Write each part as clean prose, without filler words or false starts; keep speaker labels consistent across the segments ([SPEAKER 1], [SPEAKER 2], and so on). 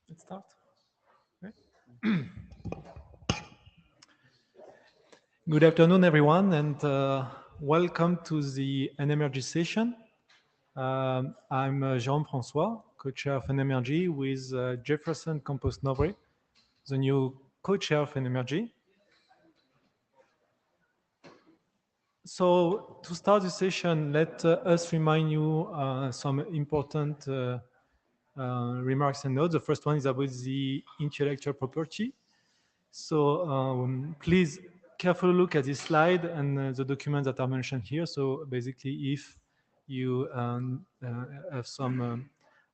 [SPEAKER 1] Let's start. Okay. Good afternoon, everyone, and welcome to the NMRG session. I'm Jérôme-François, co-chair of NMRG, with Jefferson Campos-Nobre, the new co-chair of NMRG. So to start the session, let us remind you some important remarks and notes. The first one is about the intellectual property. So please carefully look at this slide and the documents that are mentioned here. So basically, if you have some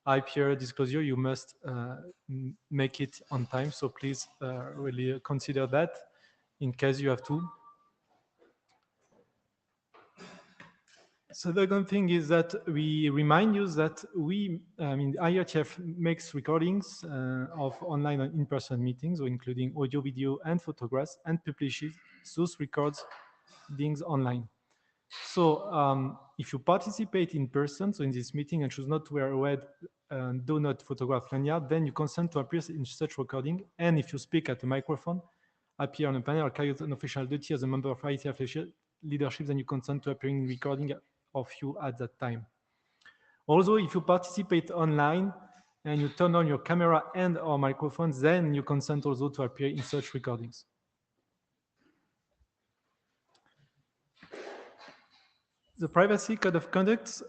[SPEAKER 1] IPR disclosure, you must make it on time. So please really consider that in case you have to. So the second thing is that we remind you that IETF makes recordings of online and in-person meetings, so including audio, video, and photographs, and publishes those recordings online. So if you participate in person, so in this meeting, and choose not to wear a red and do not photograph lanyard, then you consent to appear in such recording. And if you speak at a microphone, appear on a panel, or carry out an official duty as a member of IETF leadership, then you consent to appearing in recording of you at that time. Also, if you participate online and you turn on your camera and or microphones, then you consent also to appear in such recordings. The privacy code of conduct,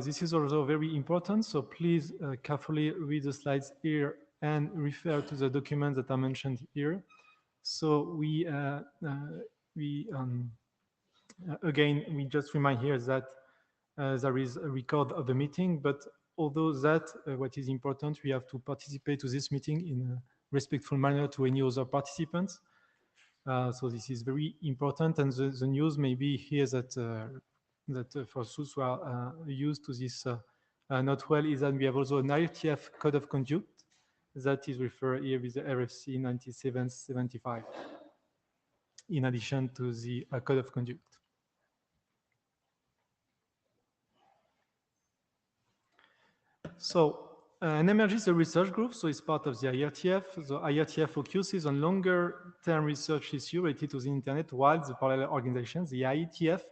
[SPEAKER 1] this is also very important. So please carefully read the slides here and refer to the documents that are mentioned here. So again, we just remind here that there is a record of the meeting, but although that, what is important, we have to participate to this meeting in a respectful manner to any other participants. So this is very important, and the news may be here that for those who are used to this not well, is that we have also an IETF code of conduct that is referred here with the RFC 9775, in addition to the code of conduct. So NMRG is a research group, so it's part of the IETF. The IETF focuses on longer-term research issues related to the internet, while the parallel organization, the IETF,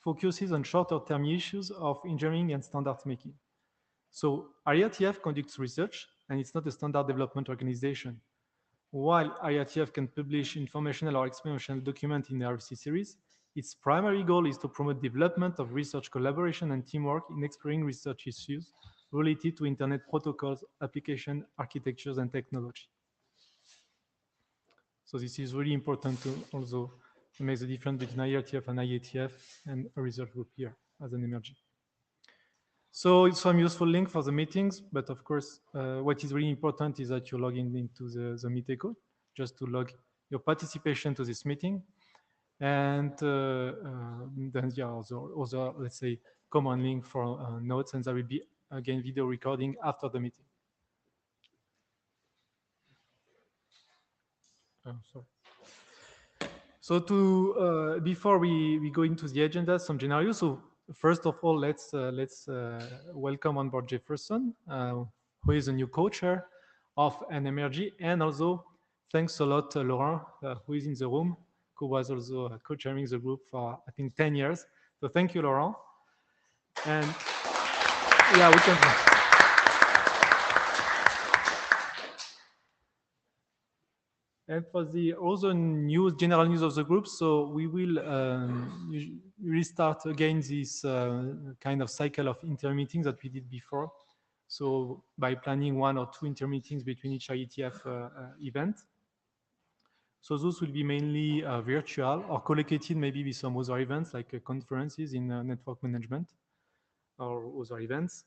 [SPEAKER 1] focuses on shorter-term issues of engineering and standards making. So IETF conducts research, and it's not a standard development organization. While IETF can publish informational or experimental documents in the RFC series, its primary goal is to promote development of research collaboration and teamwork in exploring research issues related to internet protocols, application architectures, and technology. So this is really important to also make the difference between IETF and IETF and a research group here as an emerging. So it's some useful link for the meetings, but of course, what is really important is that you log in into the Meeteco, just to log your participation to this meeting. And then there are other, let's say, common link for notes, and there will be, again, video recording after the meeting. Sorry. So before we go into the agenda, some general use. So first of all, let's welcome on board Jefferson, who is a new co-chair of NMRG, and also thanks a lot Laurent, who is in the room, who was also co-chairing the group for I think 10 years. So thank you, Laurent. And yeah, we can. And for the other news, general news of the group, so we will restart again this kind of cycle of inter-meetings that we did before. So by planning 1 or 2 inter-meetings between each IETF event. So those will be mainly virtual or collocated maybe with some other events like conferences in network management or other events.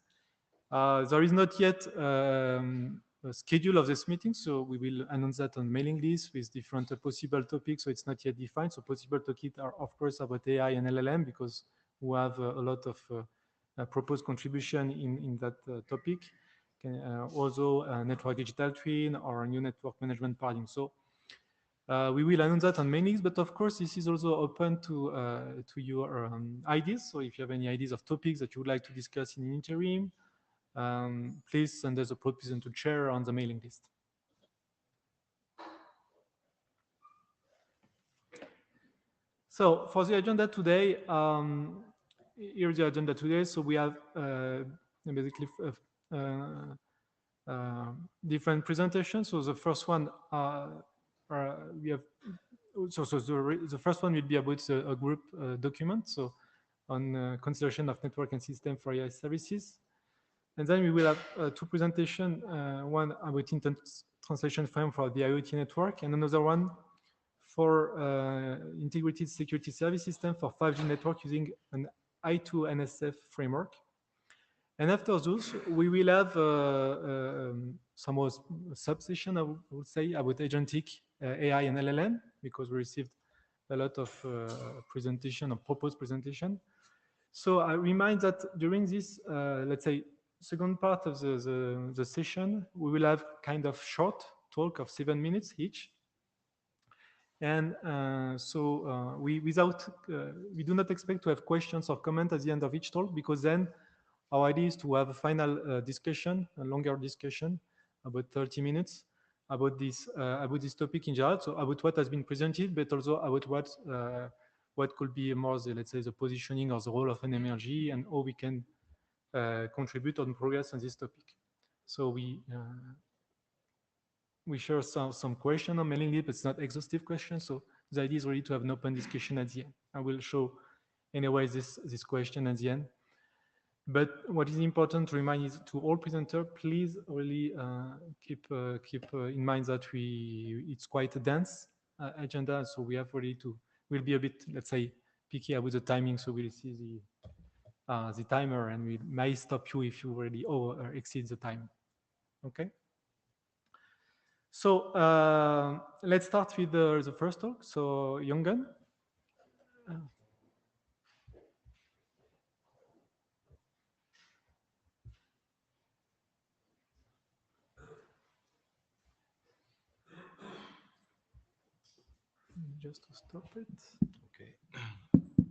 [SPEAKER 1] There is not yet a schedule of this meeting, so we will announce that on mailing list with different possible topics, so it's not yet defined. So possible topics are, of course, about AI and LLM, because we have a lot of proposed contribution in that topic. Also, network digital twin or new network management paradigm. So we will announce that on mailing list, but of course, this is also open to your ideas. So if you have any ideas of topics that you would like to discuss in an interim, please send us a proposal to chair on the mailing list. So for the agenda today, here's the agenda today. So we have basically different presentations. So the first one, we have. So the first one will be about a group document. So on consideration of network and system for AI services. And then we will have two presentations, one about intent translation frame for the IoT network, and another one for integrated security service system for 5G network using an I2NSF framework. And after those, we will have some more subsession, I would say, about agentic AI and LLM, because we received a lot of presentation or proposed presentation. So I remind that during this, let's say, second part of the session, we will have kind of short talk of 7 minutes each. And we do not expect to have questions or comments at the end of each talk, because then our idea is to have a final discussion, a longer discussion, about 30 minutes, about this topic in general. So about what has been presented, but also about what could be more, let's say, the positioning or the role of NMRG and how we can contribute on progress on this topic. So we share some question on mailing list, but it's not exhaustive questions. So the idea is really to have an open discussion at the end. I will show anyway this question at the end. But what is important to remind is to all presenters, please really keep in mind that it's quite a dense agenda. So we have really we'll be a bit, let's say, picky about the timing. So we'll see the timer, and we may stop you if you already exceed the time. Okay. So let's start with the first talk. So Yonggan. Just to stop it.
[SPEAKER 2] Okay.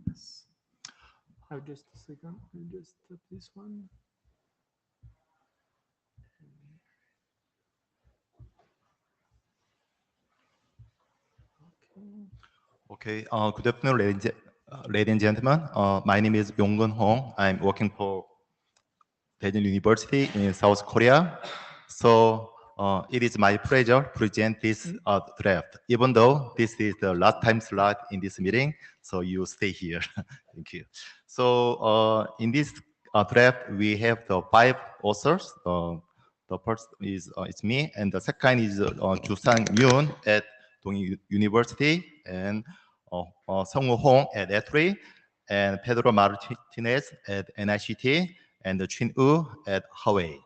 [SPEAKER 1] Yes. Just a second. I'll just stop this one.
[SPEAKER 2] Okay. Good afternoon, ladies and gentlemen. My name is Byung-gun Hong. I'm working for Daejeon University in South Korea. So it is my pleasure to present this draft, even though this is the last time slot in this meeting. So you stay here. Thank you. So in this draft, we have the 5 authors. The first is it's me, and the second is Ju-sang Yoon at Dong University, and Sung-woo Hong at ETRI, and Pedro Martinez at NICT, and Chin Woo at Hawaii.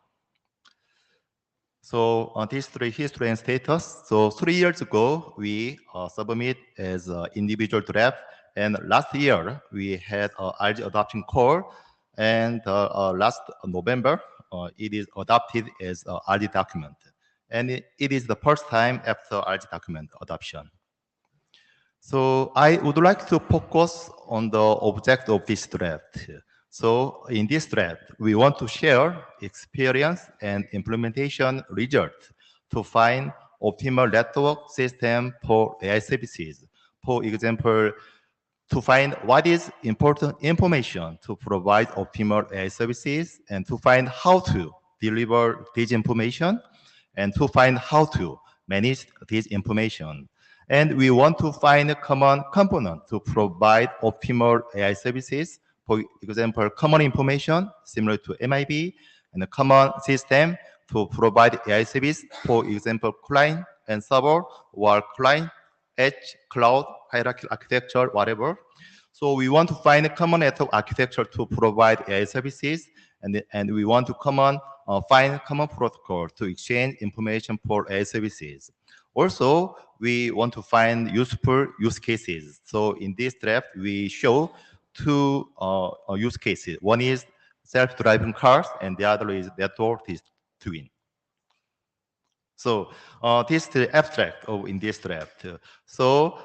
[SPEAKER 2] So these 3 history and status. So 3 years ago, we submit as individual draft, and last year we had RG adoption call, and last November it is adopted as RG document, and it is the first time after RG document adoption. So I would like to focus on the object of this draft. So in this draft, we want to share experience and implementation results to find optimal network system for AI services. For example, to find what is important information to provide optimal AI services, and to find how to deliver this information, and to find how to manage this information. And we want to find a common component to provide optimal AI services. For example, common information similar to MIB, and a common system to provide AI service, for example, client and server, or client, edge, cloud, hierarchical architecture, whatever. So we want to find a common network architecture to provide AI services, and we want to find common protocol to exchange information for AI services. Also, we want to find useful use cases. So in this draft, we show 2 use cases. One is self-driving cars, and the other is network twin. So this is the abstract in this draft. So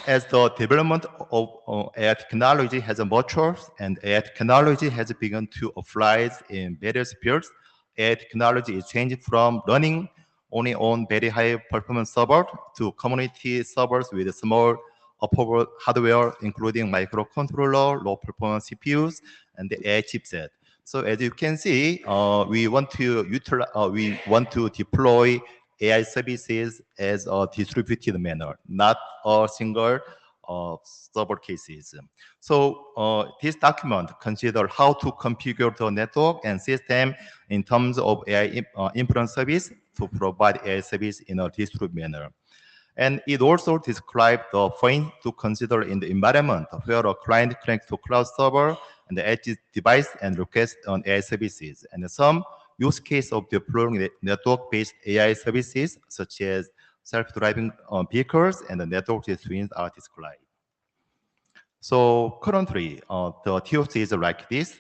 [SPEAKER 2] as the development of AI technology has matured, and AI technology has begun to apply in various fields, AI technology is changing from running only on very high performance server to community servers with small upper hardware, including microcontroller, low performance CPUs, and the AI chipset. So as you can see, we want to deploy AI services as a distributed manner, not a single server cases. So this document consider how to configure the network and system in terms of AI inference service to provide AI service in a distributed manner. And it also describes the point to consider in the environment where a client connects to cloud server and the edge device and requests on AI services. And some use case of deploying network-based AI services, such as self-driving vehicles and the network twins are described. So currently, the TOC is like this.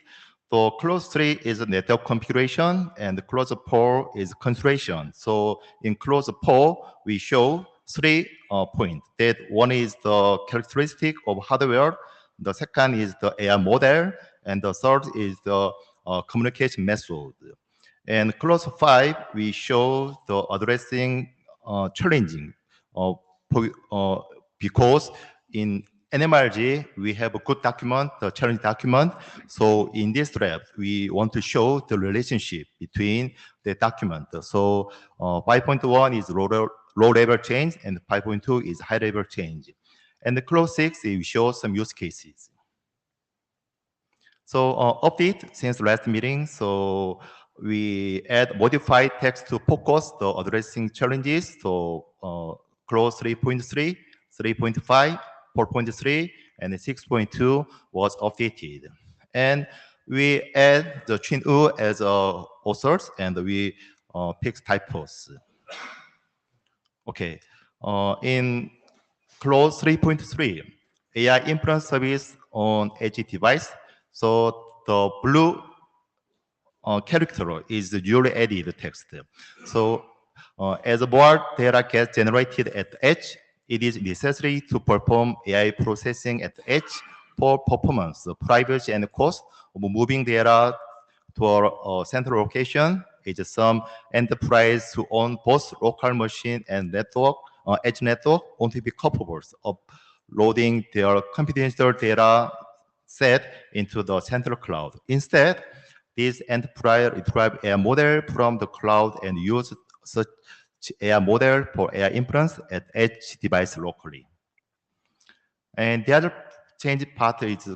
[SPEAKER 2] So clause 3 is network configuration, and clause 4 is configuration. So in clause 4, we show 3 points. That one is the characteristic of hardware, the second is the AI model, and the third is the communication method. And clause 5, we show the addressing challenging because in NMRG, we have a good document, the challenge document. So in this draft, we want to show the relationship between the document. So 5.1 is low level change, and 5.2 is high level change. And the clause 6, we show some use cases. So update since last meeting. So we add modified text to focus the addressing challenges. So clause 3.3, 3.5, 4.3, and 6.2 was updated. And we add the Chin Wu as authors, and we fix typos. Okay. In clause 3.3, AI inference service on edge device. So the blue character is the newly added text. So as more data gets generated at the edge, it is necessary to perform AI processing at the edge for performance, privacy, and cost of moving data to a central location. Is some enterprise who own both local machine and network, edge network, won't be capable of loading their confidential data set into the central cloud. Instead, this enterprise retrieve AI model from the cloud and use such AI model for AI inference at edge device locally. And the other change part is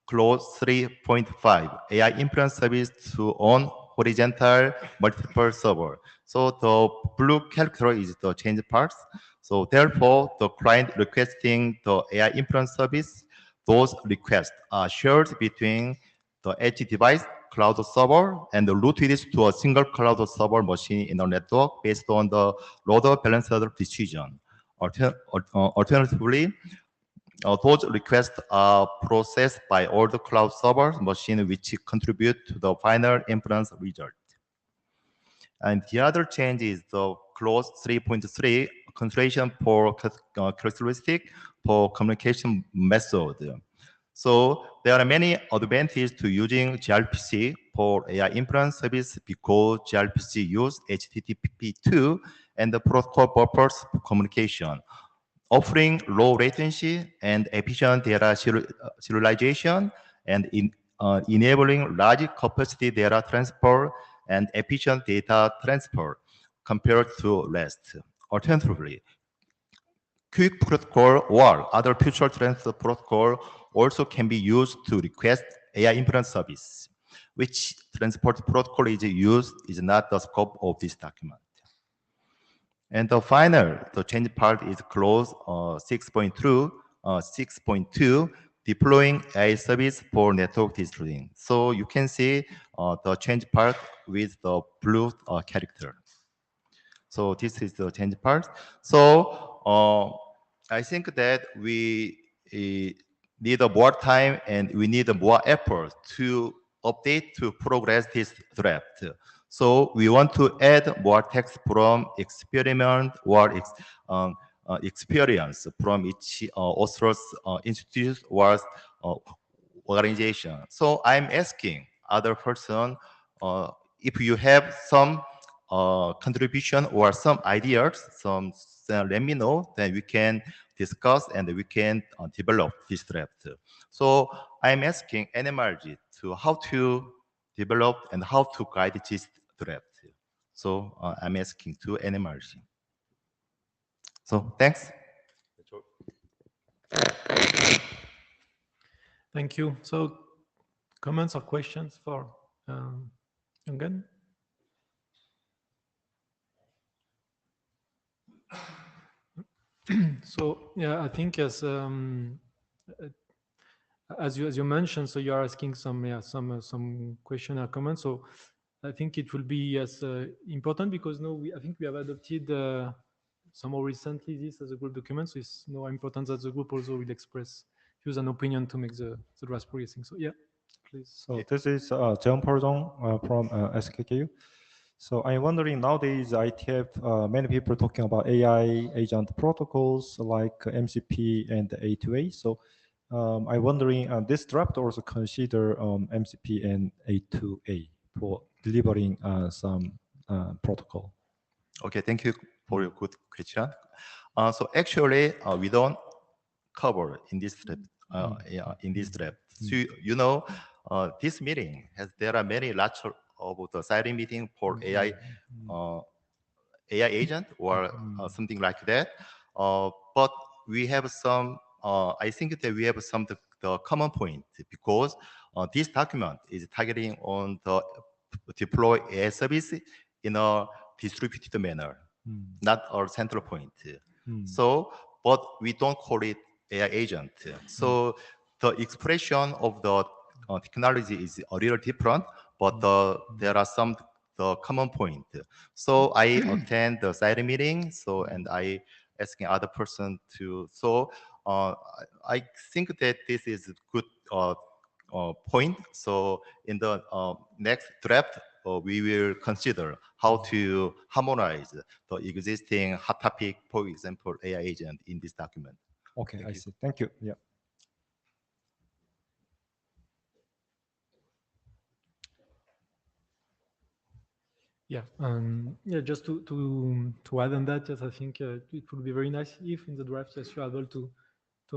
[SPEAKER 2] clause 3.5, AI inference service to own horizontal multiple server. So the blue character is the change parts. So therefore, the client requesting the AI inference service, those requests are shared between the edge device, cloud server, and routed to a single cloud server machine in the network based on the load balancer decision. Alternatively, those requests are processed by all the cloud server machines which contribute to the final inference result. And the other change is the clause 3.3, consideration for characteristic for communication method. So there are many advantages to using gRPC for AI inference service because gRPC use HTTP2 and the protocol buffers communication, offering low latency and efficient data serialization, and enabling large capacity data transfer and efficient data transfer compared to REST. Alternatively, Quick protocol or other future transfer protocol also can be used to request AI inference service. Which transport protocol is used is not the scope of this document. And the final, the change part is clause 6.2, deploying AI service for network distributing. So you can see the change part with the blue character. So this is the change part. So I think that we need more time and we need more effort to update to progress this draft. So we want to add more text from experiment or experience from each author's institute or organization. So I'm asking other person if you have some contribution or some ideas, let me know, then we can discuss and we can develop this draft. So I'm asking NMRG to how to develop and how to guide this draft. So I'm asking to NMRG. So thanks.
[SPEAKER 1] Thank you. So comments or questions for Jungen? So yeah, I think as you mentioned, so you are asking some question or comments. So I think it will be as important because no, I think we have adopted some more recently this as a group document. So it's more important that the group also will express use an opinion to make the draft progressing. So yeah, please.
[SPEAKER 3] So this is Jeon Parjong from SKKU. So I'm wondering nowadays IETF, many people talking about AI agent protocols like MCP and A2A. So I'm wondering this draft also consider MCP and A2A for delivering some protocol.
[SPEAKER 2] Okay, thank you for your good question. So actually, we don't cover in this draft. In this draft, so you know, this meeting there are many lots of the side meeting for AI agent or something like that. But we have some. I think that we have some the common point because this document is targeting on the deploy AI service in a distributed manner, not our central point. So, but we don't call it AI agent. So the expression of the technology is a little different, but there are some the common point. So I attend the side meeting. So and I asking other person to. So I think that this is good point. So in the next draft, we will consider how to harmonize the existing hot topic, for example, AI agent in this document.
[SPEAKER 3] Okay, I see. Thank you. Yeah.
[SPEAKER 1] Yeah, yeah. Just to add on that, yes, I think it would be very nice if in the draft, yes, you're able to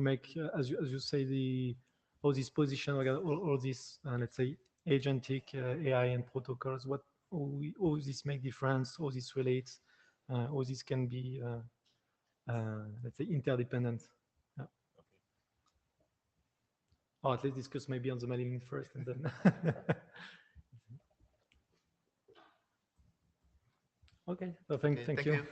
[SPEAKER 1] make as you say all these position, all these let's say agentic AI and protocols. What all this make difference? All this relates? All this can be let's say interdependent. Yeah. Or at least discuss maybe on the mailing first and then. Okay, so thank you.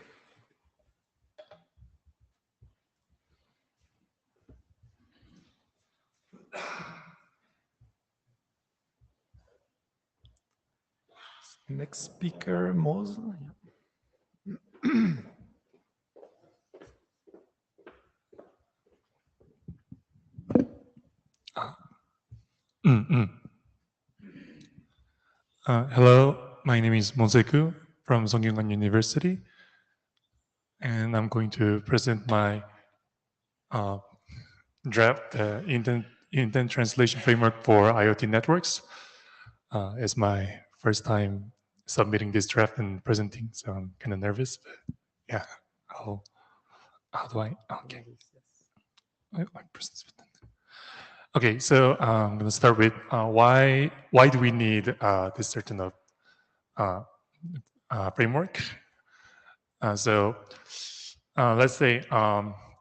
[SPEAKER 1] Next speaker, Moz.
[SPEAKER 4] Hello, my name is Moseku from Songyungan University, and I'm going to present my draft intent translation framework for IoT networks. It's my first time submitting this draft and presenting, so I'm kind of nervous. But yeah, how do I? Okay. Okay, so I'm going to start with why do we need this certain framework? So let's say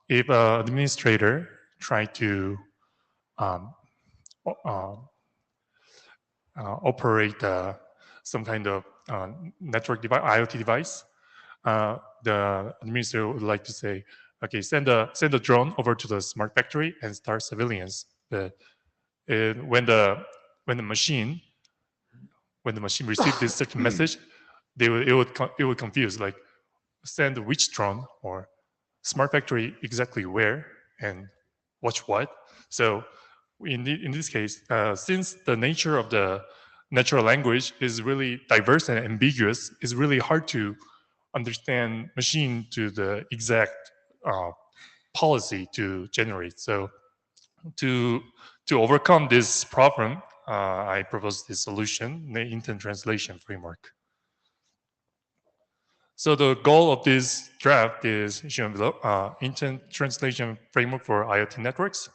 [SPEAKER 4] if an administrator tried to operate some kind of network device, IoT device, the administrator would like to say, okay, send a drone over to the smart factory and start surveillance. But when the machine receives this certain message, it would confuse, like, send which drone or smart factory exactly where and watch what. So in this case, since the nature of the natural language is really diverse and ambiguous, it's really hard to understand machine to the exact policy to generate. So to overcome this problem, I propose this solution, the intent translation framework. So the goal of this draft is shown below, intent translation framework for IoT networks.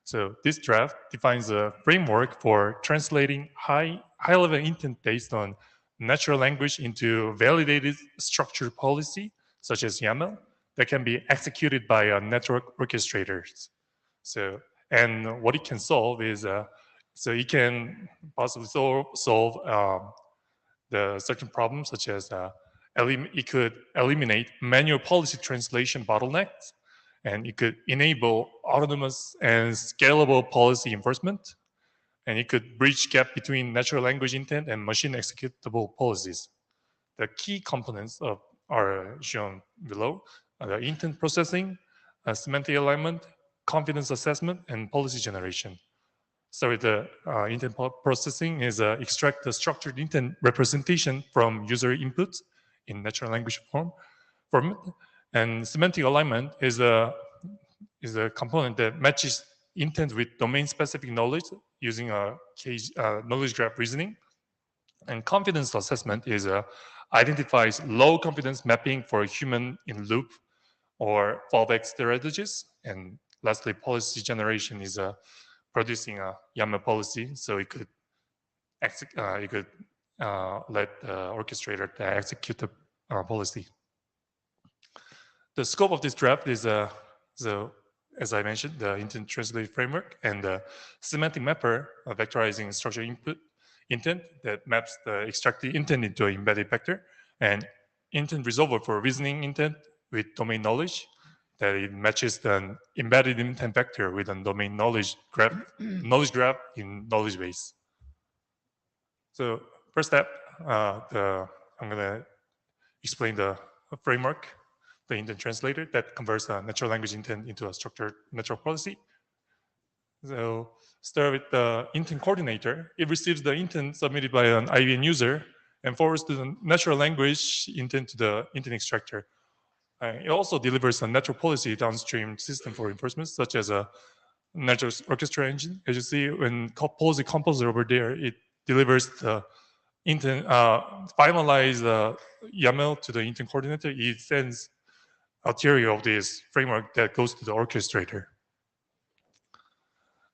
[SPEAKER 4] So this draft defines a framework for translating high-level intent based on natural language into validated structured policy, such as YAML, that can be executed by network orchestrators. So, and what it can solve is, so it can possibly solve the certain problems, such as it could eliminate manual policy translation bottlenecks, and it could enable autonomous and scalable policy enforcement, and it could bridge gap between natural language intent and machine executable policies. The key components are shown below: the intent processing, semantic alignment, confidence assessment, and policy generation. So the intent processing is extract the structured intent representation from user inputs in natural language format, and semantic alignment is a component that matches intent with domain-specific knowledge using a knowledge graph reasoning. And confidence assessment is identifies low confidence mapping for human in loop or fallback strategies. And lastly, policy generation is producing a YAML policy, so it could let the orchestrator execute the policy. The scope of this draft is as I mentioned, the intent translation framework and the semantic mapper vectorizing structured intent that maps the extracted intent into an embedded vector, and intent resolver for reasoning intent with domain knowledge, that it matches the embedded intent vector with a domain knowledge graph in knowledge base. So first step, I'm going to explain the framework, the intent translator that converts a natural language intent into a structured natural policy. So start with the intent coordinator. It receives the intent submitted by an IBM user and forwards to the natural language intent to the intent extractor. It also delivers a natural policy downstream system for enforcement, such as a natural orchestra engine. As you see, when policy composer over there, it delivers the intent, finalize the YAML to the intent coordinator. It sends ulterior of this framework that goes to the orchestrator.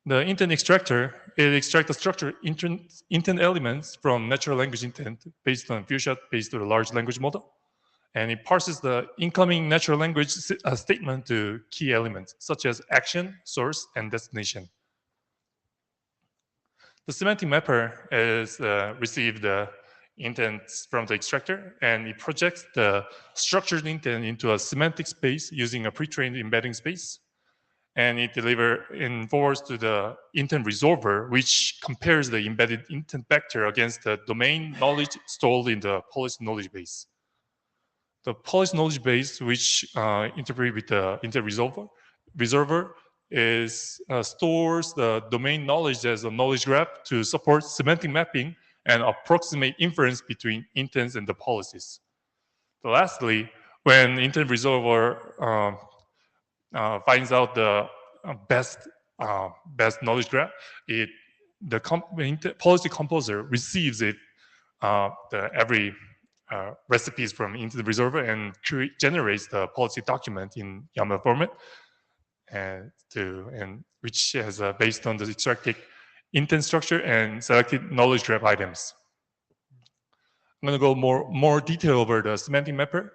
[SPEAKER 4] The intent extractor, it extracts the structured intent elements from natural language intent based on few-shot based on a large language model. And it parses the incoming natural language statement to key elements, such as action, source, and destination. The semantic mapper is received the intents from the extractor, and it projects the structured intent into a semantic space using a pre-trained embedding space. And it forwards to the intent resolver, which compares the embedded intent vector against the domain knowledge stored in the policy knowledge base. The policy knowledge base, which interpret with the intent resolver, stores the domain knowledge as a knowledge graph to support semantic mapping and approximate inference between intents and the policies. So lastly, when intent resolver finds out the best knowledge graph, the policy composer receives it every recipes from intent resolver and generates the policy document in YAML format, and which is based on the extracted intent structure and selected knowledge graph items. I'm going to go more detail over the semantic mapper.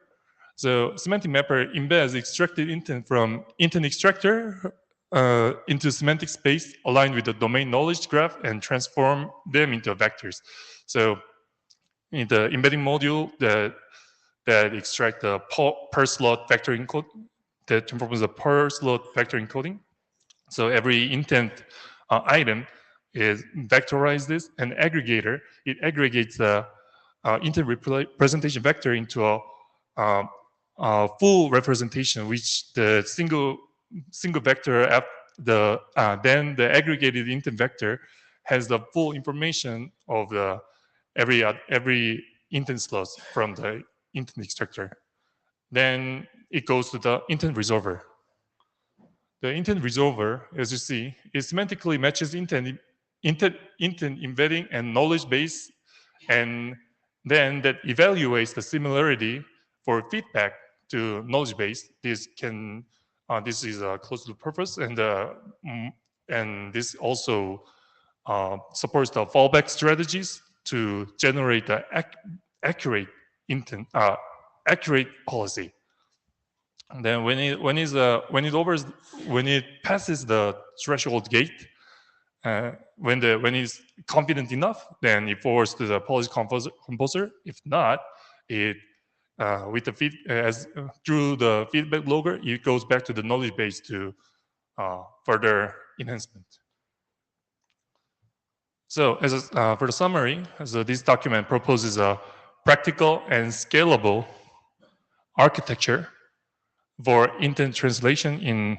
[SPEAKER 4] So semantic mapper embeds extracted intent from intent extractor into semantic space aligned with the domain knowledge graph and transform them into vectors. So in the embedding module that extract the per slot vector encode, that transforms the per slot vector encoding. So every intent item is vectorized this, and aggregator, it aggregates the intent representation vector into a full representation, which the single vector then the aggregated intent vector has the full information of the every intent slot from the intent extractor. Then it goes to the intent resolver. The intent resolver, as you see, it semantically matches intent embedding and knowledge base, and then that evaluates the similarity for feedback to knowledge base, this can this is close to the purpose, and this also supports the fallback strategies to generate the accurate intent, accurate policy. And then when it passes the threshold gate, when it's confident enough, then it forwards to the policy composer. If not, it with the through the feedback logger, it goes back to the knowledge base to further enhancement. So, for the summary, so this document proposes a practical and scalable architecture for intent translation in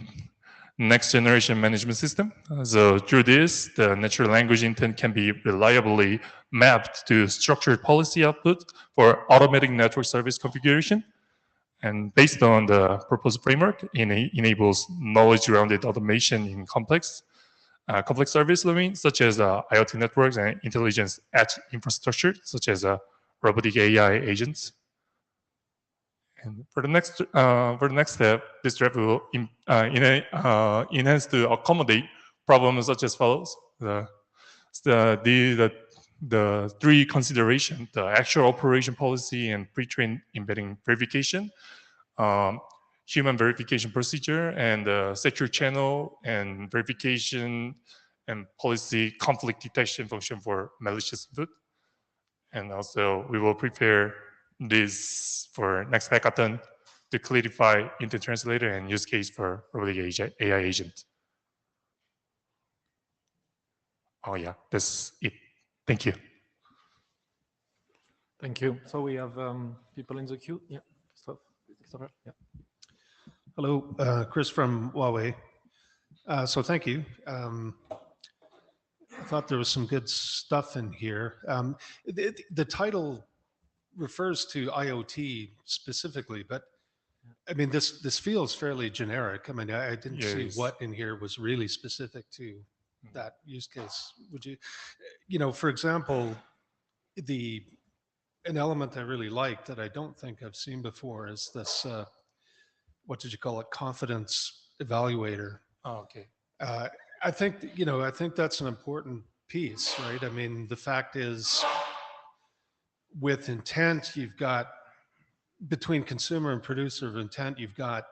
[SPEAKER 4] next generation management system. So through this, the natural language intent can be reliably mapped to structured policy output for automatic network service configuration. And based on the proposed framework, it enables knowledge-grounded automation in complex service domains, such as IoT networks and intelligence edge infrastructure, such as robotic AI agents. And for the next step, this draft will enhance to accommodate problems such as follows: the three considerations: the actual operation policy and pre-trained embedding verification, human verification procedure, and secure channel and verification and policy conflict detection function for malicious input. And also, we will prepare this for next hackathon to clarify intent translator and use case for robotic AI agent. Oh yeah, that's it. Thank you.
[SPEAKER 1] Thank you. So we have people in the queue. Yeah, Christopher. Yeah.
[SPEAKER 5] Hello, Chris from Huawei. So thank you. I thought there was some good stuff in here. The title refers to IoT specifically, but I mean, this feels fairly generic. I mean, I didn't see what in here was really specific to that use case. Would you, for example, an element I really like that I don't think I've seen before is this, what did you call it? Confidence evaluator.
[SPEAKER 4] Oh, okay.
[SPEAKER 5] I think, I think that's an important piece, right? I mean, the fact is, with intent, you've got, between consumer and producer of intent, you've got,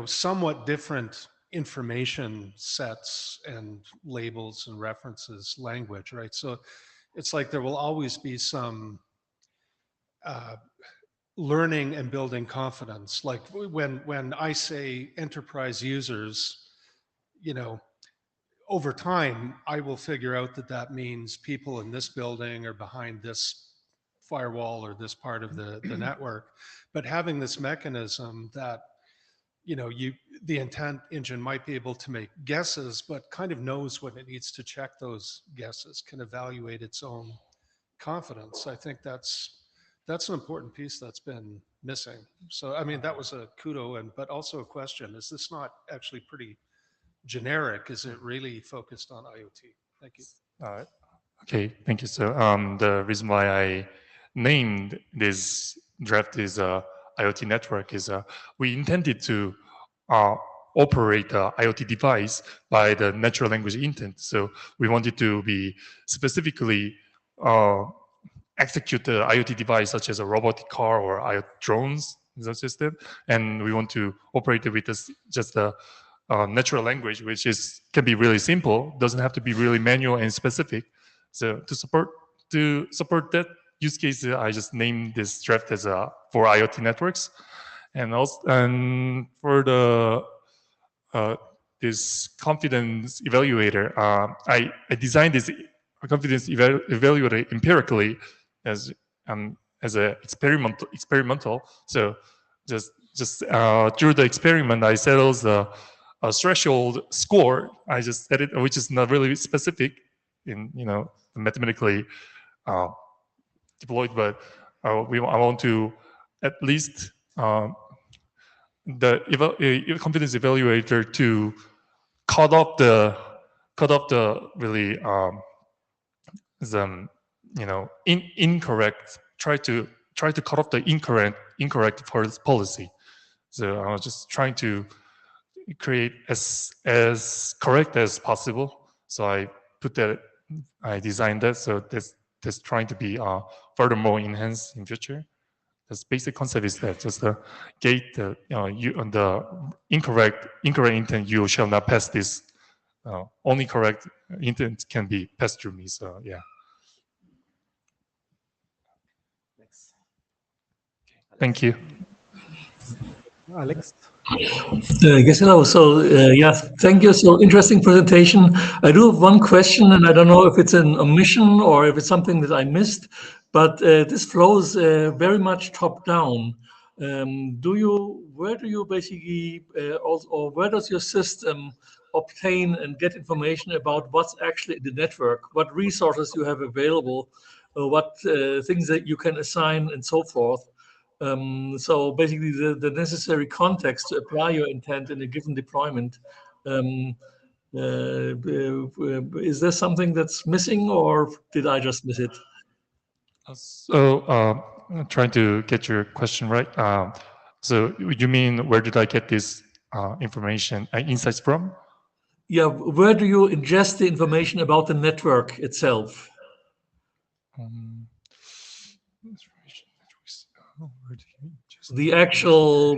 [SPEAKER 5] somewhat different information sets and labels and references language, right? So it's like there will always be some learning and building confidence. Like when I say enterprise users, over time, I will figure out that means people in this building or behind this firewall or this part of the network. But having this mechanism that, the intent engine might be able to make guesses, but kind of knows when it needs to check those guesses, can evaluate its own confidence. I think that's an important piece that's been missing. So, I mean, that was a kudo, but also a question. Is this not actually pretty generic? Is it really focused on IoT? Thank you.
[SPEAKER 4] Okay, thank you. So the reason why I named this draft is IoT network is we intended to operate the IoT device by the natural language intent. So we wanted to be specifically execute the IoT device such as a robotic car or IoT drones system, and we want to operate it with just a natural language, which can be really simple, doesn't have to be really manual and specific. So to support that use case, I just named this draft as for IoT networks, and also for the this confidence evaluator, I designed this confidence evaluator empirically as a experimental. So just through the experiment, I settled the threshold score. I just set it, which is not really specific in mathematically deployed, but I want to at least the confidence evaluator to cut off the really incorrect. Try to try to cut off the incorrect policy. So I was just trying to create as correct as possible. So I designed that. So that's trying to be furthermore enhanced in future. The basic concept is that just the gate, the incorrect intent, you shall not pass this. Only correct intent can be passed through me. So yeah. Thank you.
[SPEAKER 1] Alex?
[SPEAKER 6] Yes, hello. So, yes, thank you. So, interesting presentation. I do have one question, and I don't know if it's an omission or if it's something that I missed, but this flows very much top down. Where do you basically, or where does your system obtain and get information about what's actually in the network, what resources you have available, what things that you can assign, and so forth? So basically the necessary context to apply your intent in a given deployment. Is there something that's missing, or did I just miss it?
[SPEAKER 4] So I'm trying to get your question right. So you mean where did I get this information, insights from?
[SPEAKER 6] Yeah, where do you ingest the information about the network itself? The actual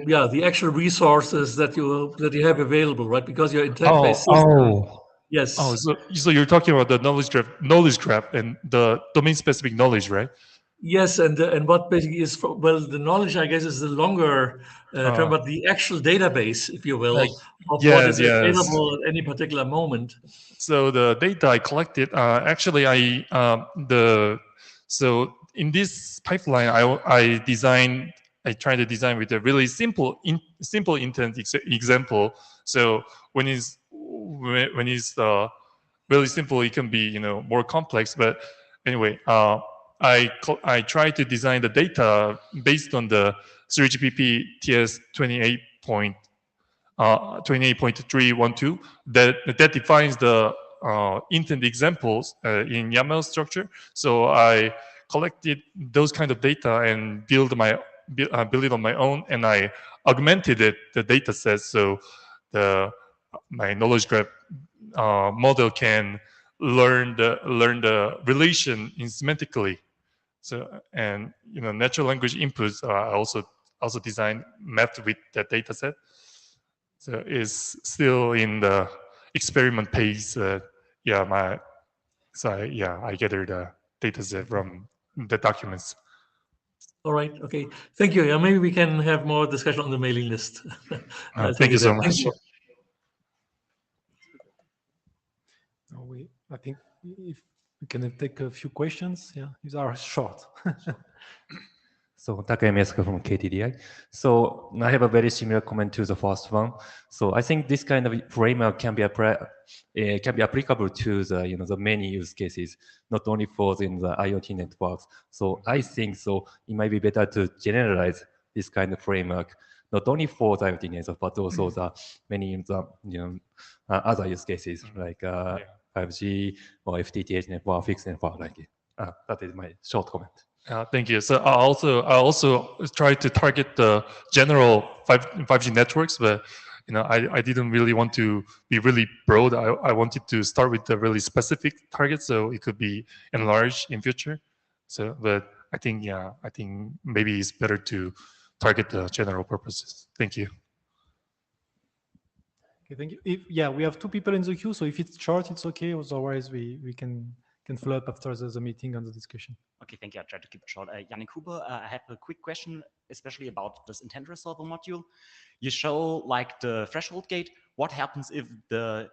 [SPEAKER 6] resources that you have available, right? Because your intent-based system. Yes.
[SPEAKER 4] Oh, so you're talking about the knowledge graph and the domain-specific knowledge, right?
[SPEAKER 6] Yes, and what basically is the knowledge, I guess, is the longer term, but the actual database, if you will, of what is available at any particular moment.
[SPEAKER 4] So the data I collected, actually, so in this pipeline, I try to design with a really simple intent example. So when it's really simple, it can be more complex. But anyway, I try to design the data based on the 3GPP TS 28.312 that defines the intent examples in YAML structure. So I collected those kind of data and build it on my own, and I augmented the data set so my knowledge graph model can learn the relation semantically. So, and natural language inputs are also designed mapped with that data set. So it's still in the experiment phase. I gather the data set from the documents.
[SPEAKER 6] All right. Okay. Thank you. Yeah, maybe we can have more discussion on the mailing list.
[SPEAKER 4] Thank you so much.
[SPEAKER 1] I think if we can take a few questions. Yeah, these are short.
[SPEAKER 7] So Takayama Yasuka from KTDI. So I have a very similar comment to the first one. So I think this kind of framework can be applicable to the many use cases, not only for the IoT networks. So I think it might be better to generalize this kind of framework, not only for the IoT network, but also the many other use cases like 5G or FTTH network, fixed network like it. That is my short comment.
[SPEAKER 4] Thank you. So I also try to target the general 5G networks, but I didn't really want to be really broad. I wanted to start with a really specific target, so it could be enlarged in future. So, but I think maybe it's better to target the general purposes. Thank you.
[SPEAKER 1] Okay, thank you. We have two people in the queue, so if it's short, it's okay. Otherwise, we can follow up after the meeting and the discussion.
[SPEAKER 8] Okay, thank you. I'll try to keep it short. Yannick Huber, I have a quick question, especially about this intent resolver module. You show like the threshold gate. What happens if the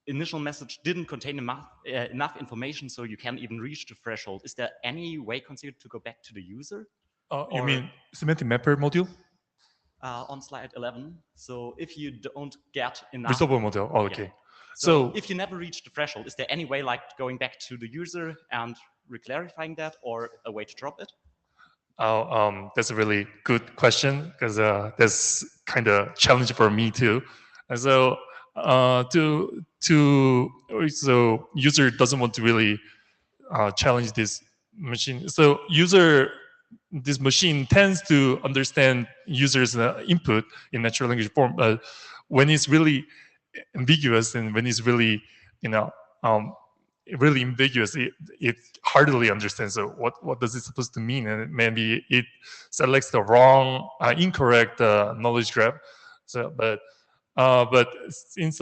[SPEAKER 8] initial message didn't contain enough information so you can't even reach the threshold? Is there any way considered to go back to the user?
[SPEAKER 4] You mean semantic mapper module?
[SPEAKER 8] On slide 11. So if you don't get enough...
[SPEAKER 4] Resolver model, okay.
[SPEAKER 8] Yeah. So if you never reach the threshold, is there any way like going back to the user and reclarifying that, or a way to drop it?
[SPEAKER 4] That's a really good question, because that's kind of challenging for me too. And so so user doesn't want to really challenge this machine. So user this machine tends to understand users' input in natural language form, but when it's really ambiguous and when it's really, really ambiguous, it hardly understands. So what does it supposed to mean? And maybe it selects the wrong, incorrect knowledge graph. So, but since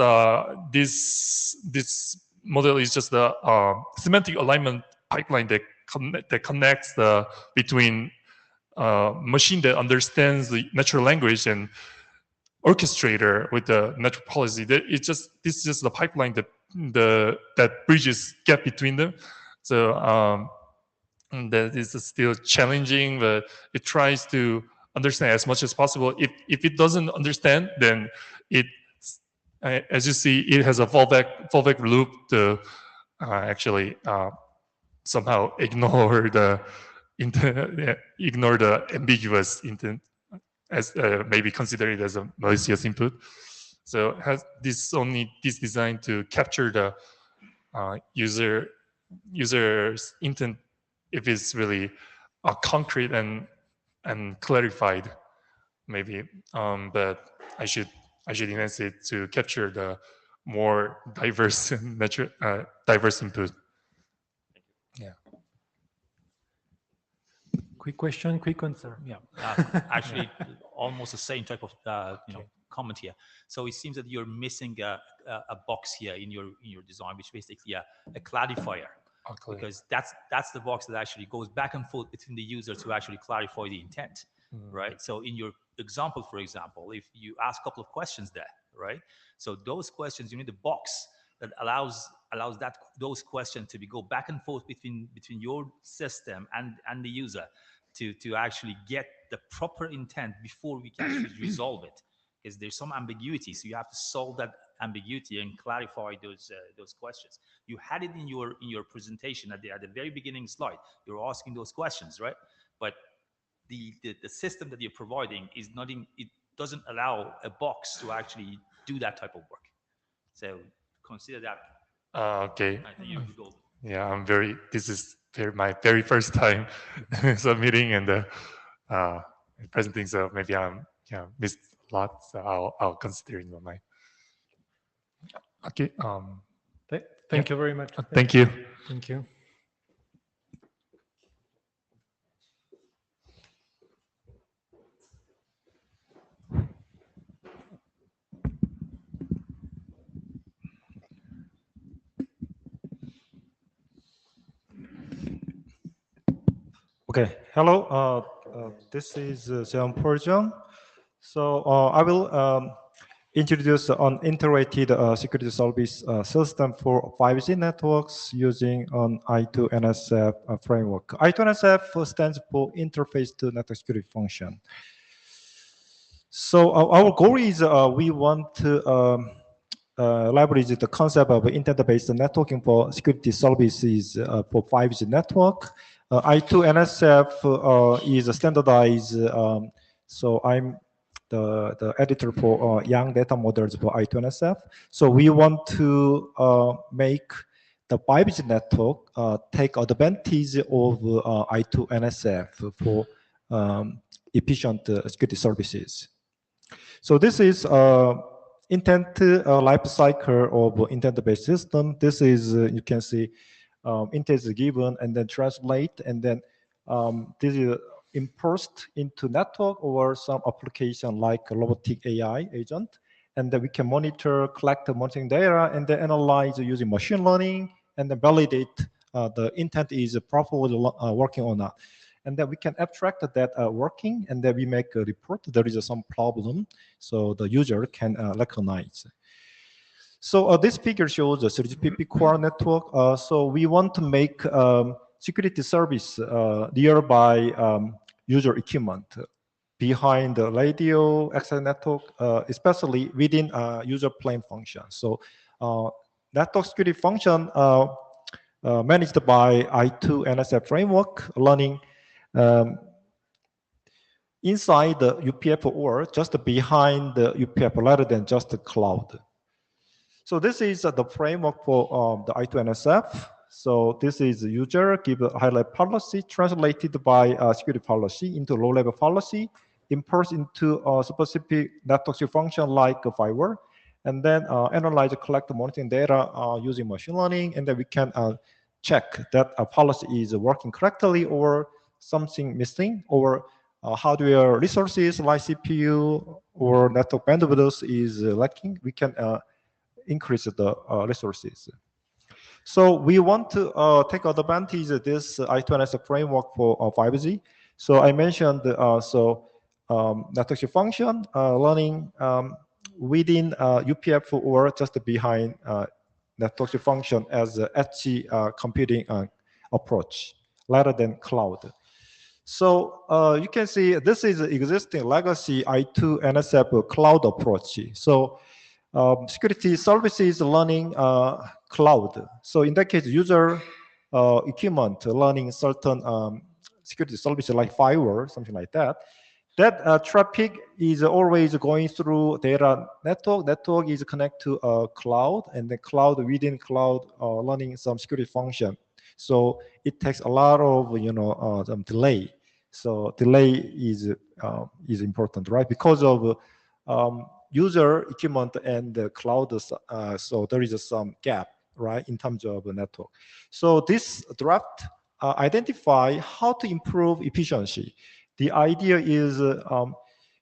[SPEAKER 4] this model is just a semantic alignment pipeline that connects between machine that understands the natural language and orchestrator with the natural policy. This is just the pipeline that bridges gap between them. So that is still challenging, but it tries to understand as much as possible. If it doesn't understand, then it, as you see, it has a fallback loop to actually somehow ignore the ambiguous intent, as maybe consider it as a malicious input. So has this designed to capture the user's intent if it's really concrete and clarified, maybe. But I should enhance it to capture the more diverse diverse input. Yeah.
[SPEAKER 1] Quick question, quick answer.
[SPEAKER 9] Yeah, actually, almost the same type of comment here. So it seems that you're missing a box here in your design, which basically a clarifier, because that's the box that actually goes back and forth between the user to actually clarify the intent, right? So in your example, for example, if you ask a couple of questions there, right? So those questions, you need a box that allows those questions to go back and forth between your system and the user to actually get the proper intent before we can actually resolve it, because there's some ambiguity. So you have to solve that ambiguity and clarify those questions. You had it in your presentation at the very beginning slide. You're asking those questions, right? But the system that you're providing is not it doesn't allow a box to actually do that type of work. So consider that.
[SPEAKER 4] Okay. Yeah, this is my very first time submitting and presenting, so maybe I'm missed a lot, so I'll consider it in my mind. Okay.
[SPEAKER 1] Thank you very much.
[SPEAKER 4] Thank you.
[SPEAKER 1] Thank you.
[SPEAKER 3] Okay, hello. This is Jeon Porjong. So I will introduce an integrated security service system for 5G networks using an I2NSF framework. I2NSF stands for Interface to Network Security Function. So our goal is we want to leverage the concept of intent-based networking for security services for 5G network. I2NSF is standardized. So I'm the editor for young data models for I2NSF. So we want to make the 5G network take advantage of I2NSF for efficient security services. So this is intent life cycle of intent-based system. This is you can see intent is given and then translate, and then this is immersed into network or some application like a robotic AI agent, and then we can monitor, collect the monitoring data, and then analyze using machine learning, and then validate the intent is properly working or not. And then we can abstract that working, and then we make a report. There is some problem, so the user can recognize. So this figure shows the 3GPP core network. So we want to make security service nearby user equipment behind the radio access network, especially within user plane function. So network security function managed by I2NSF framework running inside the UPF or just behind the UPF rather than just the cloud. So this is the framework for the I2NSF. So this is user give a high-level policy translated by security policy into low-level policy, import into a specific network function like a firewall, and then analyze, collect the monitoring data using machine learning, and then we can check that a policy is working correctly or something missing, or hardware resources like CPU or network bandwidth is lacking. We can increase the resources. So we want to take advantage of this I2NS framework for 5G. So I mentioned network function learning within UPF or just behind network function as a edge computing approach rather than cloud. So you can see this is existing legacy I2 NSF cloud approach. So security services learning cloud. So in that case, user equipment learning certain security services like firewall, something like that. That traffic is always going through data network. Network is connected to a cloud, and the cloud within cloud learning some security function. So it takes a lot of some delay. So delay is important, right? Because of user equipment and the cloud, so there is some gap, right, in terms of the network. So this draft identify how to improve efficiency. The idea is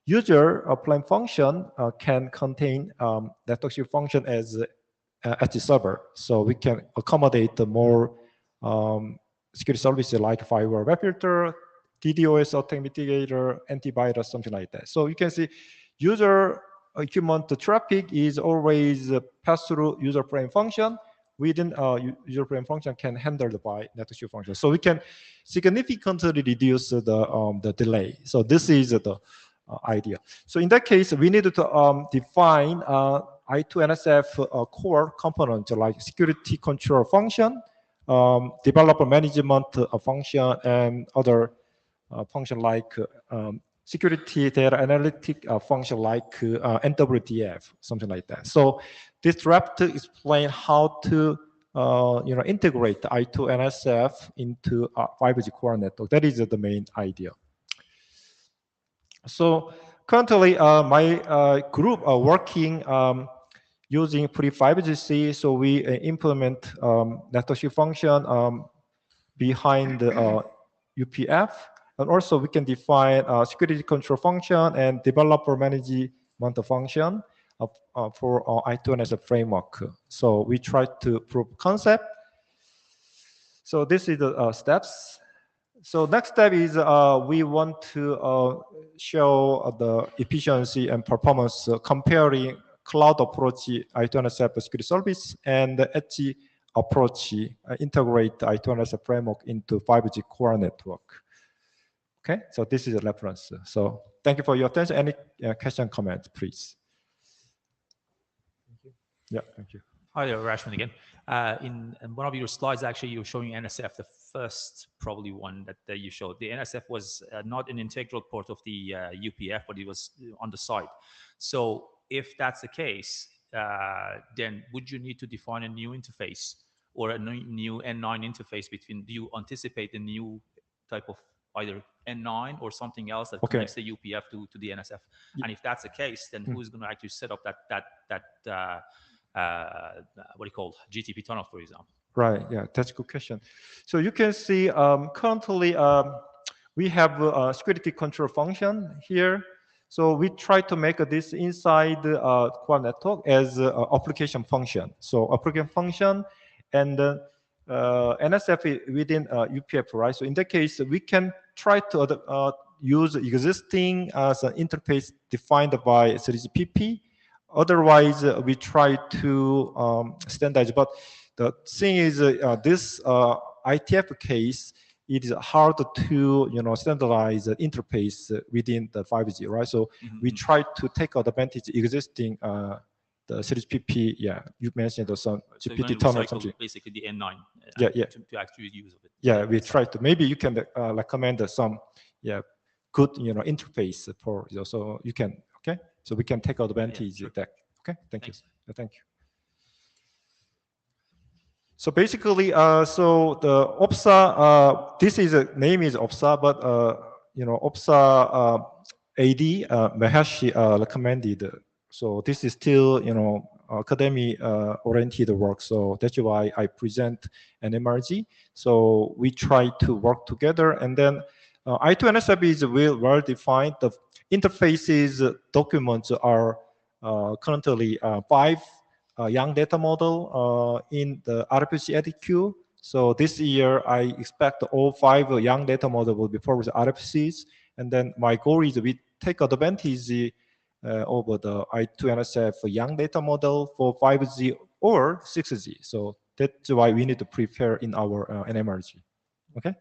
[SPEAKER 3] user plan function can contain network function as the server, so we can accommodate the more security services like firewall, web filter, DDoS attack mitigator, antivirus, something like that. So you can see user equipment traffic is always passed through user frame function. Within user frame function can handle by network function. So we can significantly reduce the delay. So this is the idea. So in that case, we need to define I2NSF core component like security control function, developer management function, and other function like security data analytic function like NWDF, something like that. So this draft explain how to integrate the I2NSF into 5G core network. That is the main idea. So currently, my group are working using pre-5GC. So we implement network function behind the UPF. And also we can define security control function and developer management function for I2NS framework. So we try to prove concept. So this is the steps. So next step is we want to show the efficiency and performance comparing cloud approach I2NS security service and the edge approach integrate I2NS framework into 5G core network. Okay, so this is a reference. So thank you for your attention. Any question, comment, please? Thank you. Yeah, thank you.
[SPEAKER 9] Hi there, Rashman again. In one of your slides, actually, you're showing NSF, the first probably one that you showed. The NSF was not an integral part of the UPF, but it was on the side. So if that's the case, then would you need to define a new interface or a new N9 interface between, do you anticipate a new type of either N9 or something else that connects the UPF to the NSF? And if that's the case, then who's going to actually set up that what do you call GTP tunnel, for example?
[SPEAKER 3] Right. Yeah, that's a good question. So you can see currently we have a security control function here. So we try to make this inside core network as an application function. So application function and NSF within UPF, right? So in that case, we can try to use existing as an interface defined by 3GPP. Otherwise, we try to standardize. But the thing is, this IETF case, it is hard to standardize the interface within the 5G, right? So we try to take advantage existing the 3GPP. Yeah, you mentioned some GPT tunnel or something.
[SPEAKER 9] Basically, the N9. To actually use of it.
[SPEAKER 3] Yeah, we try to. Maybe you can recommend some good interface for so you can. Okay, so we can take advantage of that. Okay, thank you. Thank you. So basically, so the OPSA, this is name is OPSA, but you know, OPSA AD Mahesh recommended. So this is still, you know, academic oriented work. So that's why I present NMRG. So we try to work together, and then I2NSF is well defined. The interfaces documents are currently 5 young data model in the RFC edit queue. So this year, I expect all 5 young data model will be published RFCs. And then my goal is we take advantage over the I2NSF young data model for 5G or 6G. So that's why we need to prepare in our NMRG. Okay.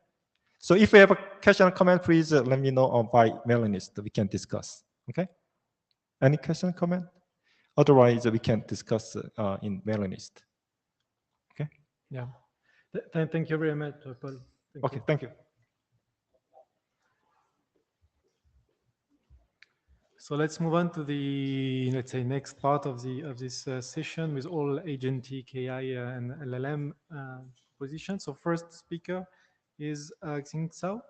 [SPEAKER 3] So if you have a question or comment, please let me know by mailing list. We can discuss. Okay. Any question, comment? Otherwise, we can discuss in mailing list. Okay.
[SPEAKER 1] Yeah. Thank you very much, Paul.
[SPEAKER 3] Thank you.
[SPEAKER 1] So let's move on to the, let's say, next part of this session with all agentic AI and LLM positions. So first speaker is Xing Cao.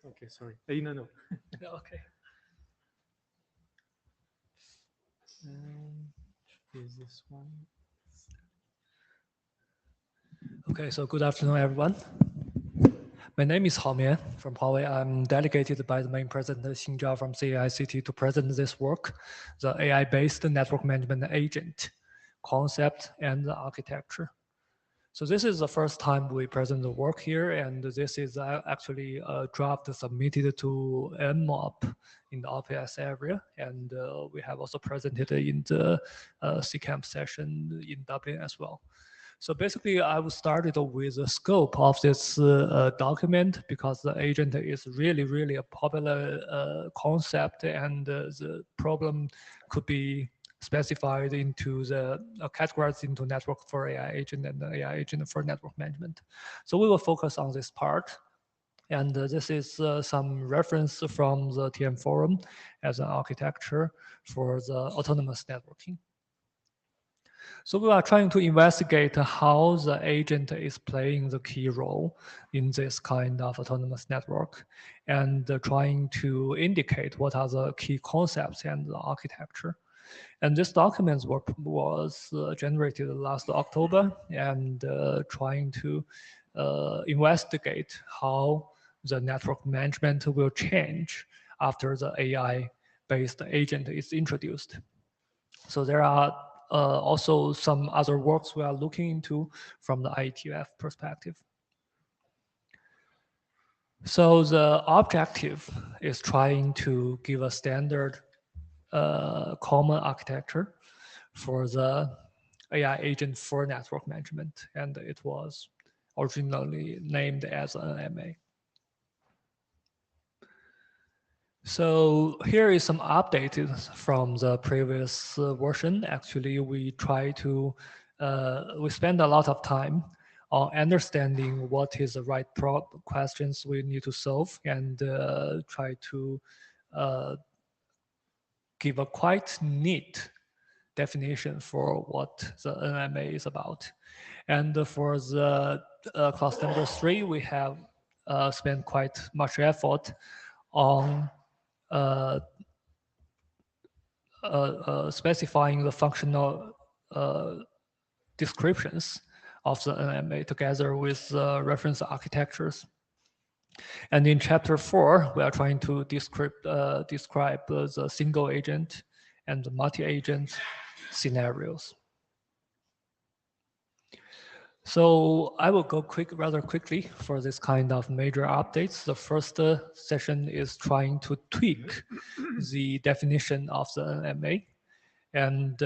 [SPEAKER 1] Okay, sorry. No.
[SPEAKER 10] Okay.
[SPEAKER 1] Is this one?
[SPEAKER 10] Okay, so good afternoon, everyone. My name is Hao Mian from Huawei. I'm delegated by the main president Xin Zhao from CAICT to present this work, the AI-based network management agent concept and the architecture. So this is the first time we present the work here, and this is actually a draft submitted to MOP in the OPS area, and we have also presented in the CCamp session in Dublin as well. So basically, I will start with the scope of this document because the agent is really a popular concept, and the problem could be specified into the categorized into network for AI agent and the AI agent for network management. So we will focus on this part. And this is some reference from the TM forum as an architecture for the autonomous networking. So we are trying to investigate how the agent is playing the key role in this kind of autonomous network and trying to indicate what are the key concepts and the architecture. And this document was generated last October and trying to investigate how the network management will change after the AI-based agent is introduced. So there are also some other works we are looking into from the IETF perspective. So the objective is trying to give a standard common architecture for the AI agent for network management, and it was originally named as NMA. So here is some updates from the previous version. Actually, we try to, we spend a lot of time on understanding what is the right questions we need to solve and try to give a quite neat definition for what the NMA is about. And for the class number 3, we have spent quite much effort on specifying the functional descriptions of the NMA together with reference architectures. And in chapter 4, we are trying to describe the single agent and the multi-agent scenarios. So I will go rather quickly for this kind of major updates. The first session is trying to tweak the definition of the NMA. And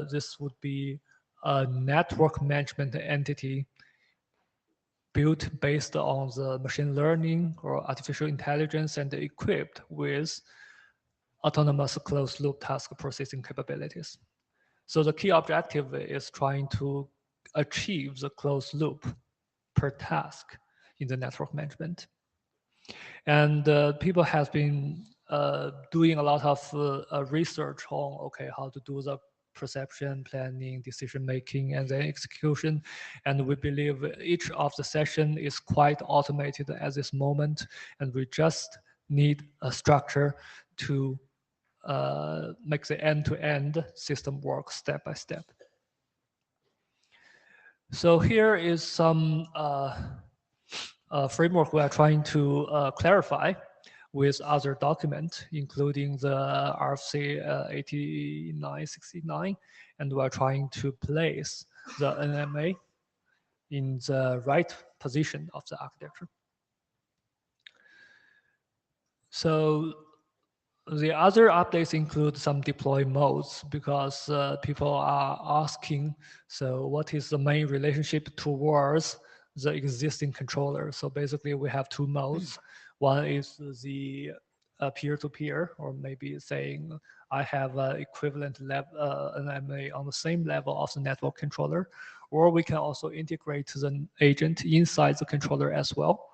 [SPEAKER 10] this would be a network management entity built based on the machine learning or artificial intelligence and equipped with autonomous closed loop task processing capabilities. So the key objective is trying to achieve the closed loop per task in the network management. And people have been doing a lot of research on, okay, how to do the perception, planning, decision making, and then execution. And we believe each of the session is quite automated at this moment, and we just need a structure to make the end-to-end system work step by step. So here is some framework we are trying to clarify with other documents, including the RFC 8969, and we are trying to place the NMA in the right position of the architecture. So the other updates include some deploy modes, because people are asking, so what is the main relationship towards the existing controller? So basically we have two modes. One is the peer-to-peer, or maybe saying I have equivalent NMA on the same level of the network controller, or we can also integrate the agent inside the controller as well.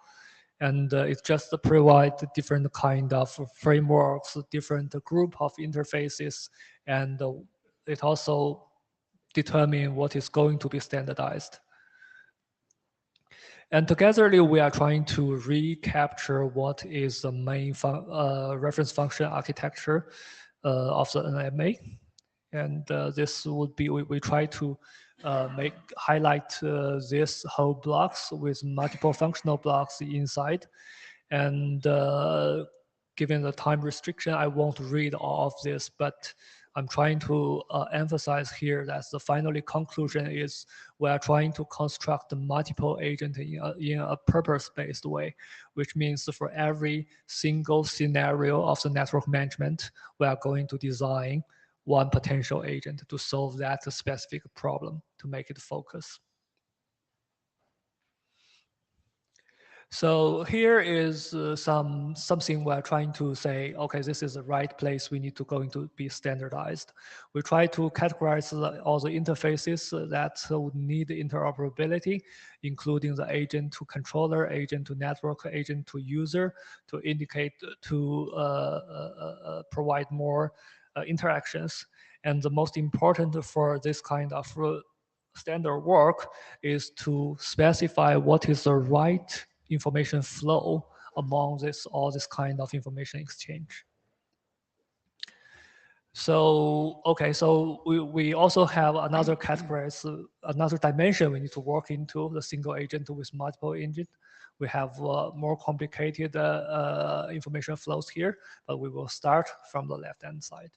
[SPEAKER 10] And it just provide different kind of frameworks, different group of interfaces, and it also determine what is going to be standardized. And togetherly, we are trying to recapture what is the main reference function architecture of the NMA. And this would be, we try to highlight this whole blocks with multiple functional blocks inside. And given the time restriction, I won't read all of this, but I'm trying to emphasize here that the finally conclusion is we are trying to construct multiple agents in a purpose-based way, which means for every single scenario of the network management, we are going to design one potential agent to solve that specific problem, to make it focus. So here is something we're trying to say, okay, this is the right place we need to going to be standardized. We try to categorize all the interfaces that would need interoperability, including the agent to controller, agent to network, agent to user, to indicate, to provide more interactions. And the most important for this kind of standard work is to specify what is the right information flow among all this kind of information exchange. So, okay, so we also have another category, another dimension we need to work into, the single agent with multiple agents. We have more complicated information flows here, but we will start from the left-hand side.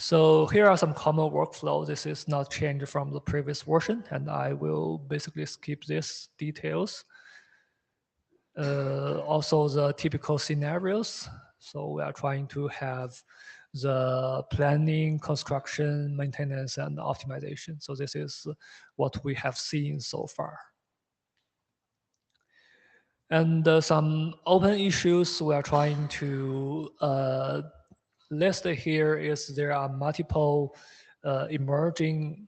[SPEAKER 10] So here are some common workflow. This is not changed from the previous version, and I will basically skip these details. Also the typical scenarios. So we are trying to have the planning, construction, maintenance, and optimization. So this is what we have seen so far. And some open issues we are trying to list here is there are multiple emerging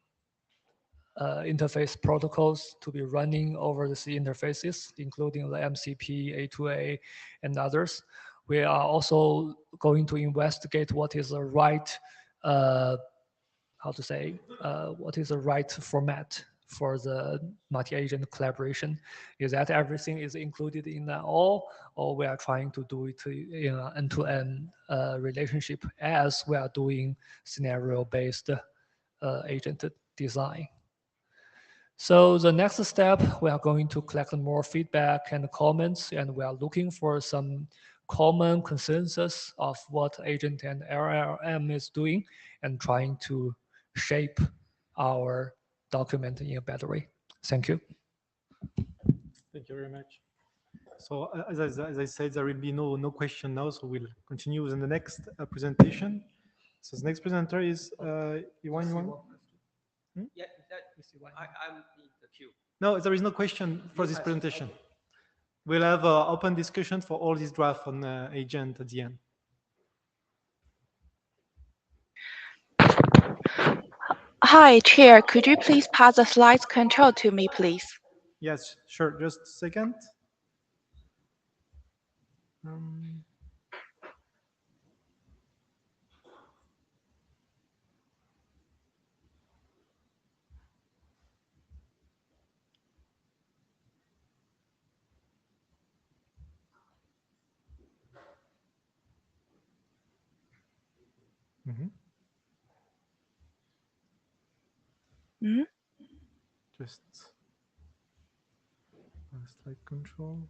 [SPEAKER 10] interface protocols to be running over these interfaces, including the MCP, A2A, and others. We are also going to investigate what is the right, what is the right format for the multi-agent collaboration. Is that everything is included in that all, or we are trying to do it in an end-to-end relationship as we are doing scenario-based agent design. So the next step, we are going to collect more feedback and comments, and we are looking for some common consensus of what agent and LLM is doing and trying to shape our document in a better way. Thank you.
[SPEAKER 1] Thank you very much. So as I said, there will be no question now, so we'll continue with the next presentation. So the next presenter is Iwan. Hmm?
[SPEAKER 11] Yeah, I'm in the queue.
[SPEAKER 1] No, there is no question for this presentation. Okay. We'll have an open discussion for all these drafts on agent at the end.
[SPEAKER 12] Hi, Chair. Could you please pass the slides control to me, please?
[SPEAKER 1] Yes, sure. Just a second. Um, mhm.
[SPEAKER 12] Mhm.
[SPEAKER 1] Just slide control.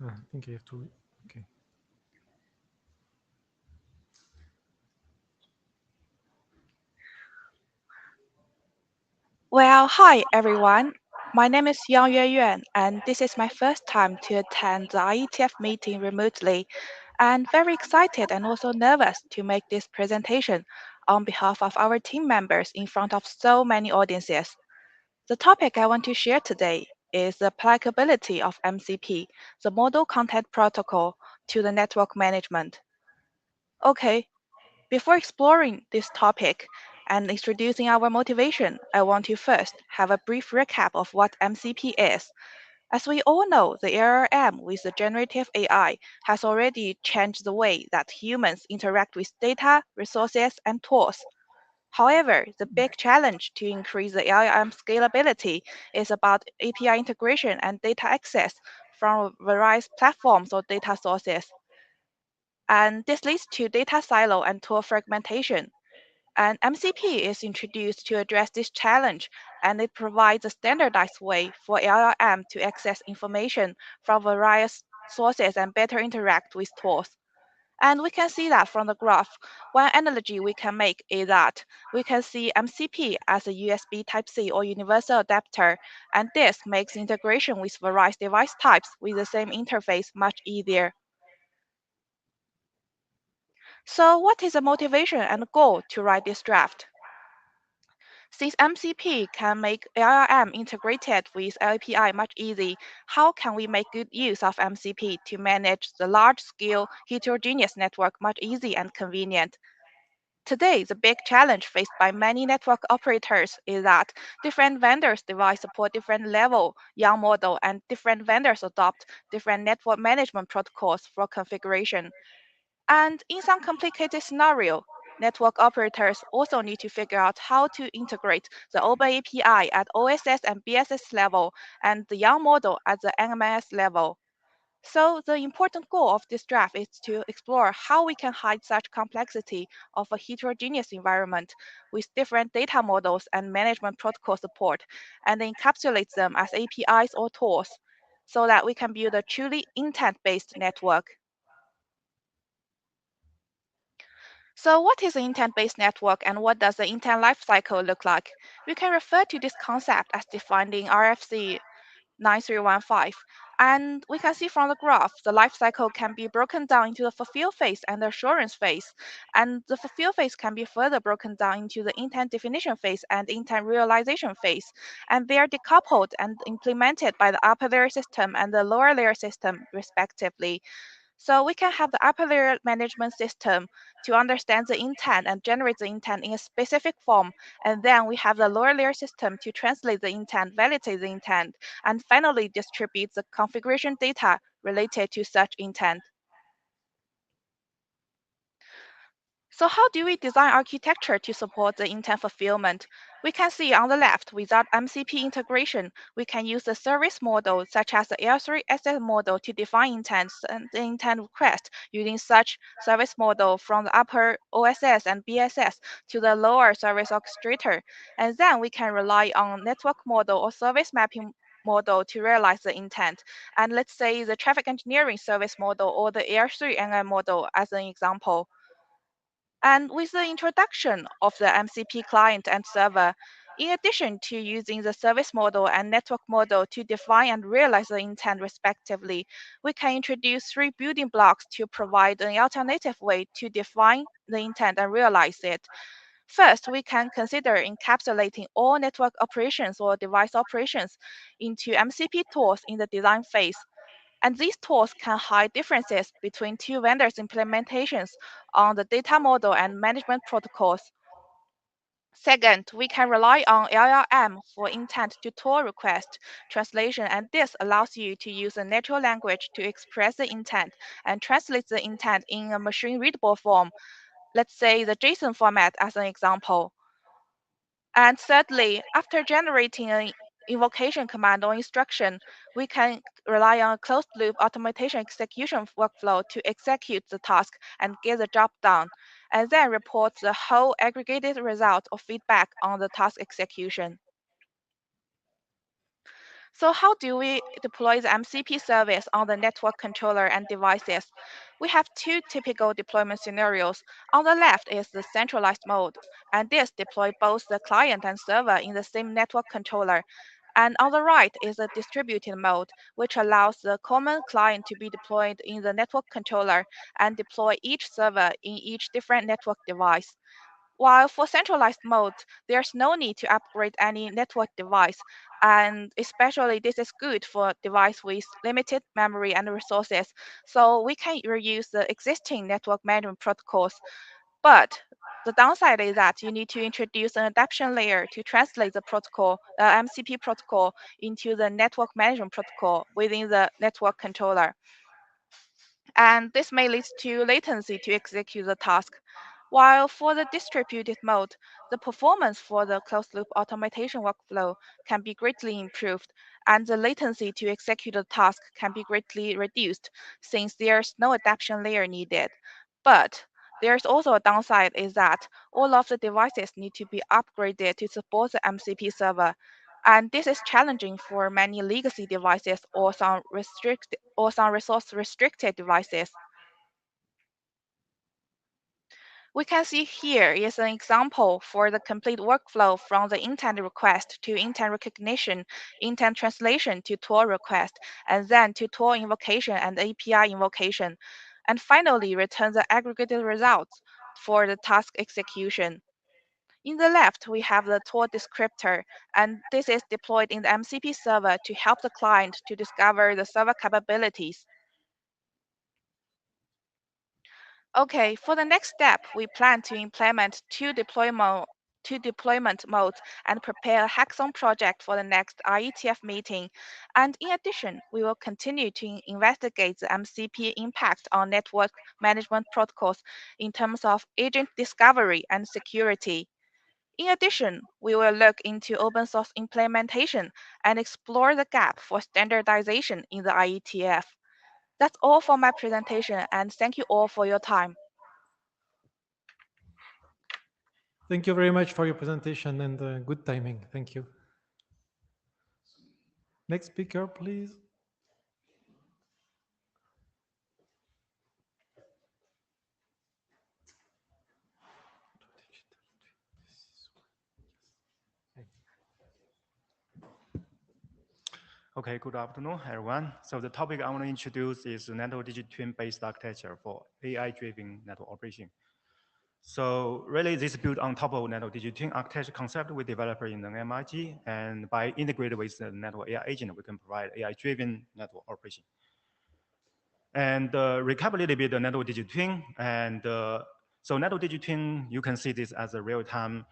[SPEAKER 1] I think I have to. Okay.
[SPEAKER 12] Well, hi everyone. My name is Yang Yuan, and this is my first time to attend the IETF meeting remotely, and very excited and also nervous to make this presentation on behalf of our team members in front of so many audiences. The topic I want to share today is the applicability of MCP, the Model Content Protocol, to the network management. Okay, before exploring this topic and introducing our motivation, I want to first have a brief recap of what MCP is. As we all know, the ARM with the generative AI has already changed the way that humans interact with data, resources, and tools. However, the big challenge to increase the ARM scalability is about API integration and data access from various platforms or data sources. And this leads to data silo and tool fragmentation. And MCP is introduced to address this challenge, and it provides a standardized way for LLM to access information from various sources and better interact with tools. And we can see that from the graph. One analogy we can make is that we can see MCP as a USB Type-C or universal adapter, and this makes integration with various device types with the same interface much easier. So what is the motivation and goal to write this draft? Since MCP can make LLM integrated with API much easy, how can we make good use of MCP to manage the large-scale heterogeneous network much easy and convenient? Today, the big challenge faced by many network operators is that different vendors' device support different level YARN model and different vendors adopt different network management protocols for configuration. And in some complicated scenario, network operators also need to figure out how to integrate the open API at OSS and BSS level and the YARN model at the NMRG level. So the important goal of this draft is to explore how we can hide such complexity of a heterogeneous environment with different data models and management protocol support and encapsulate them as APIs or tools so that we can build a truly intent-based network. So what is an intent-based network and what does the intent lifecycle look like? We can refer to this concept as defined in RFC 9315. And we can see from the graph, the lifecycle can be broken down into the fulfill phase and the assurance phase. And the fulfill phase can be further broken down into the intent definition phase and intent realization phase. And they are decoupled and implemented by the upper layer system and the lower layer system, respectively. So we can have the upper layer management system to understand the intent and generate the intent in a specific form. And then we have the lower layer system to translate the intent, validate the intent, and finally distribute the configuration data related to such intent. So how do we design architecture to support the intent fulfillment? We can see on the left, without MCP integration, we can use the service model such as the L3 asset model to define intents and the intent request using such service model from the upper OSS and BSS to the lower service orchestrator. And then we can rely on network model or service mapping model to realize the intent. And let's say the traffic engineering service model or the L3NM model as an example. And with the introduction of the MCP client and server, in addition to using the service model and network model to define and realize the intent respectively, we can introduce three building blocks to provide an alternative way to define the intent and realize it. First, we can consider encapsulating all network operations or device operations into MCP tools in the design phase. And these tools can hide differences between two vendors' implementations on the data model and management protocols. Second, we can rely on LLM for intent-to-tool request translation, and this allows you to use a natural language to express the intent and translate the intent in a machine-readable form. Let's say the JSON format as an example. And thirdly, after generating an invocation command or instruction, we can rely on a closed-loop automation execution workflow to execute the task and get the job done, and then report the whole aggregated result or feedback on the task execution. So how do we deploy the MCP service on the network controller and devices? We have two typical deployment scenarios. On the left is the centralized mode, and this deploys both the client and server in the same network controller. And on the right is the distributed mode, which allows the common client to be deployed in the network controller and deploy each server in each different network device. While for centralized mode, there's no need to upgrade any network device, and especially this is good for device with limited memory and resources, so we can reuse the existing network management protocols. But the downside is that you need to introduce an adaptation layer to translate the protocol, MCP protocol, into the network management protocol within the network controller. And this may lead to latency to execute the task. While for the distributed mode, the performance for the closed-loop automation workflow can be greatly improved, and the latency to execute the task can be greatly reduced since there's no adaptation layer needed. But there's also a downside is that all of the devices need to be upgraded to support the MCP server. And this is challenging for many legacy devices or some resource restricted devices. We can see here is an example for the complete workflow from the intent request to intent recognition, intent translation to tool request, and then to tool invocation and API invocation, and finally return the aggregated results for the task execution. In the left, we have the tool descriptor, and this is deployed in the MCP server to help the client to discover the server capabilities. Okay, for the next step, we plan to implement two deployment modes and prepare a hackathon project for the next IETF meeting. And in addition, we will continue to investigate the MCP impact on network management protocols in terms of agent discovery and security. In addition, we will look into open source implementation and explore the gap for standardization in the IETF. That's all for my presentation, and thank you all for your time.
[SPEAKER 1] Thank you very much for your presentation and good timing. Thank you. Next speaker, please.
[SPEAKER 13] Okay, good afternoon, everyone. So the topic I want to introduce is the network digit twin-based architecture for AI-driven network operation. So really, this is built on top of network digit twin architecture concept we developed in the NMRG, and by integrating with the network AI agent, we can provide AI-driven network operation. And recap a little bit the network digit twin, and so network digit twin, you can see this as a real-time,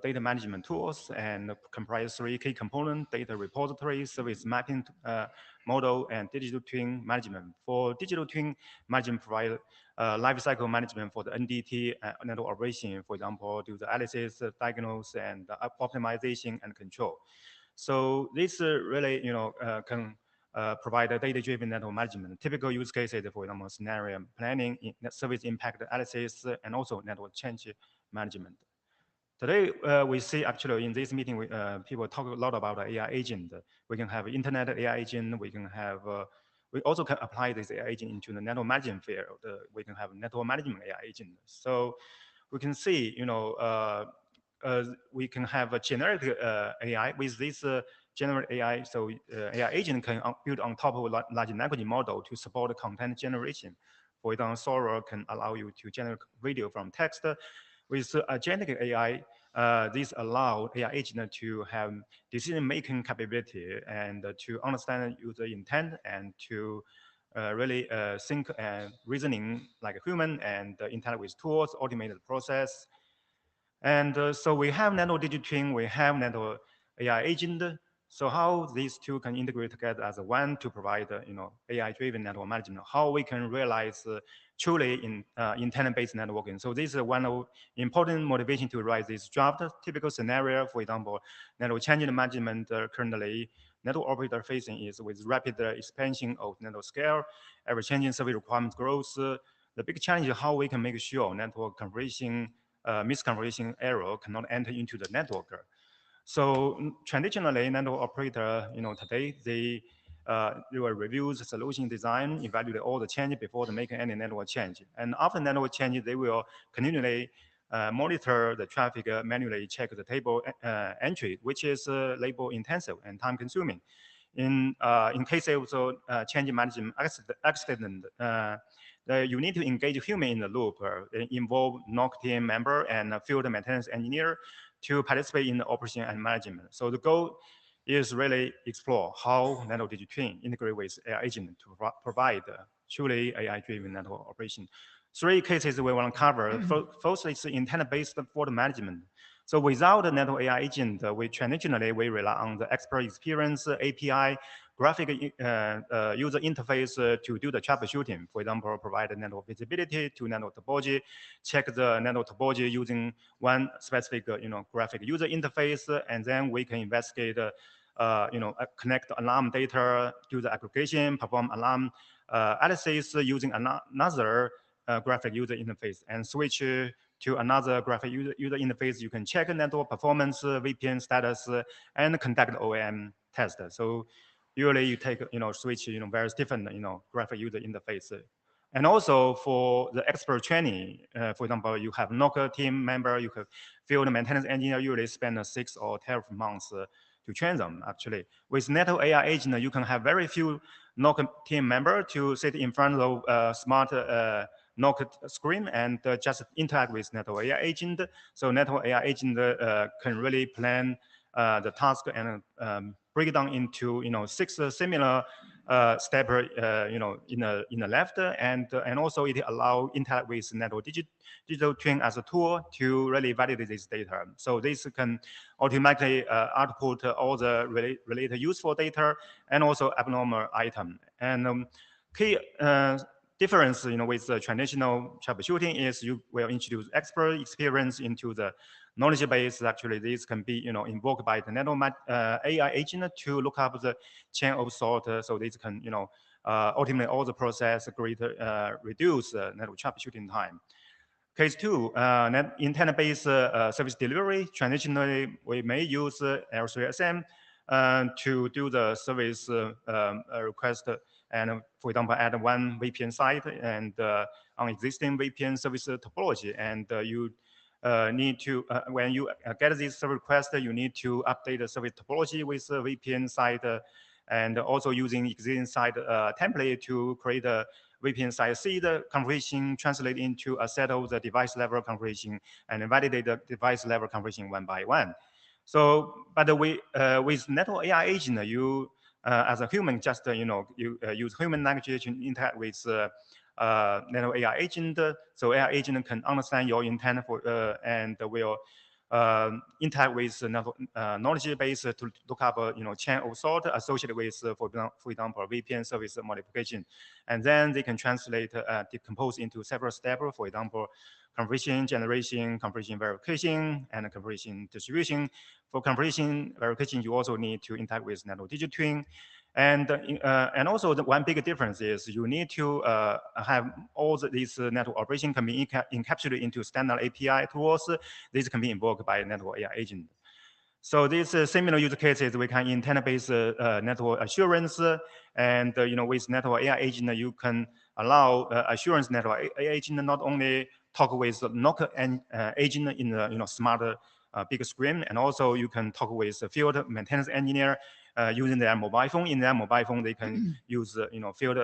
[SPEAKER 13] data management tools and comprise three key components: data repository, service mapping model, and digital twin management. For digital twin management, provide lifecycle management for the NDT network operation, for example, do the analysis, diagnose, and optimization and control. So this really, can provide a data-driven network management. Typical use cases, for example, scenario planning, service impact analysis, and also network change management. Today, we see actually in this meeting, people talk a lot about AI agent. We can have internet AI agent. We can have, we also can apply this AI agent into the network management field. We can have network management AI agent. So we can see, we can have a generic AI with this generic AI. So AI agent can build on top of a large language model to support content generation. For example, Sora can allow you to generate video from text. With agentic AI, this allows AI agent to have decision-making capability and to understand user intent and to really think and reasoning like a human and interact with tools, automate the process. And so we have network digital twin, we have network AI agent. So how these two can integrate together as one to provide, AI-driven network management? How we can realize truly in intent-based networking? So this is one of important motivation to write this draft. Typical scenario, for example, network change management currently network operator facing is with rapid expansion of network scale, ever-changing service requirements growth. The big challenge is how we can make sure network configuration, misconfiguration error cannot enter into the network. So traditionally, network operator, today they will review the solution design, evaluate all the changes before they make any network change. And after network change, they will continually monitor the traffic, manually check the table entry, which is labor intensive and time consuming. In case of change management accident, you need to engage human in the loop, involve NOC team member and field maintenance engineer to participate in the operation and management. So the goal is really explore how network digital twin integrate with AI agent to provide truly AI-driven network operation. Three cases we want to cover. First is intent-based for the management. So without the network AI agent, we traditionally rely on the expert experience, API, graphic user interface to do the troubleshooting. For example, provide the network visibility to network topology, check the network topology using one specific graphic user interface, and then we can investigate connect alarm data to the application, perform alarm analysis using another graphic user interface, and switch to another graphic user interface. You can check network performance, VPN status, and conduct OEM test. So usually you take, switch, various different, graphic user interface. And also for the expert training, for example, you have NOC team member, you have field maintenance engineer, usually spend 6 or 12 months to train them, actually. With network AI agent, you can have very few NOC team member to sit in front of smart NOC screen and just interact with network AI agent. So network AI agent can really plan the task and break it down into 6 similar step in the left, and also it allow interact with network digital twin as a tool to really validate this data. So this can automatically output all the related useful data and also abnormal item. And key difference with the traditional troubleshooting is you will introduce expert experience into the knowledge base. Actually, this can be invoked by the network AI agent to look up the chain of thought. So this can ultimately all the process greater reduce network troubleshooting time. Case 2, intent-based service delivery. Traditionally, we may use L3SM to do the service request, and for example, add one VPN site and on existing VPN service topology, and you need to, when you get this service request, you need to update the service topology with the VPN site, and also using existing site template to create a VPN site seed configuration, translate into a set of the device level configuration, and validate the device level configuration one by one. So, by the way, with network AI agent, you as a human just you use human language to interact with network AI agent. So AI agent can understand your intent for and will interact with knowledge base to look up chain of thought associated with for example VPN service modification, and then they can translate decompose into several steps. For example, configuration generation, configuration verification, and configuration distribution. For configuration verification, you also need to interact with network digital twin. And also the one big difference is you need to have all these network operation can be encapsulated into standard API tools. This can be invoked by network AI agent. So these similar use cases, we can intent-based network assurance, and with network AI agent, you can allow assurance network AI agent not only talk with NOC agent in the smarter big screen, and also you can talk with the field maintenance engineer using their mobile phone. In their mobile phone, they can use field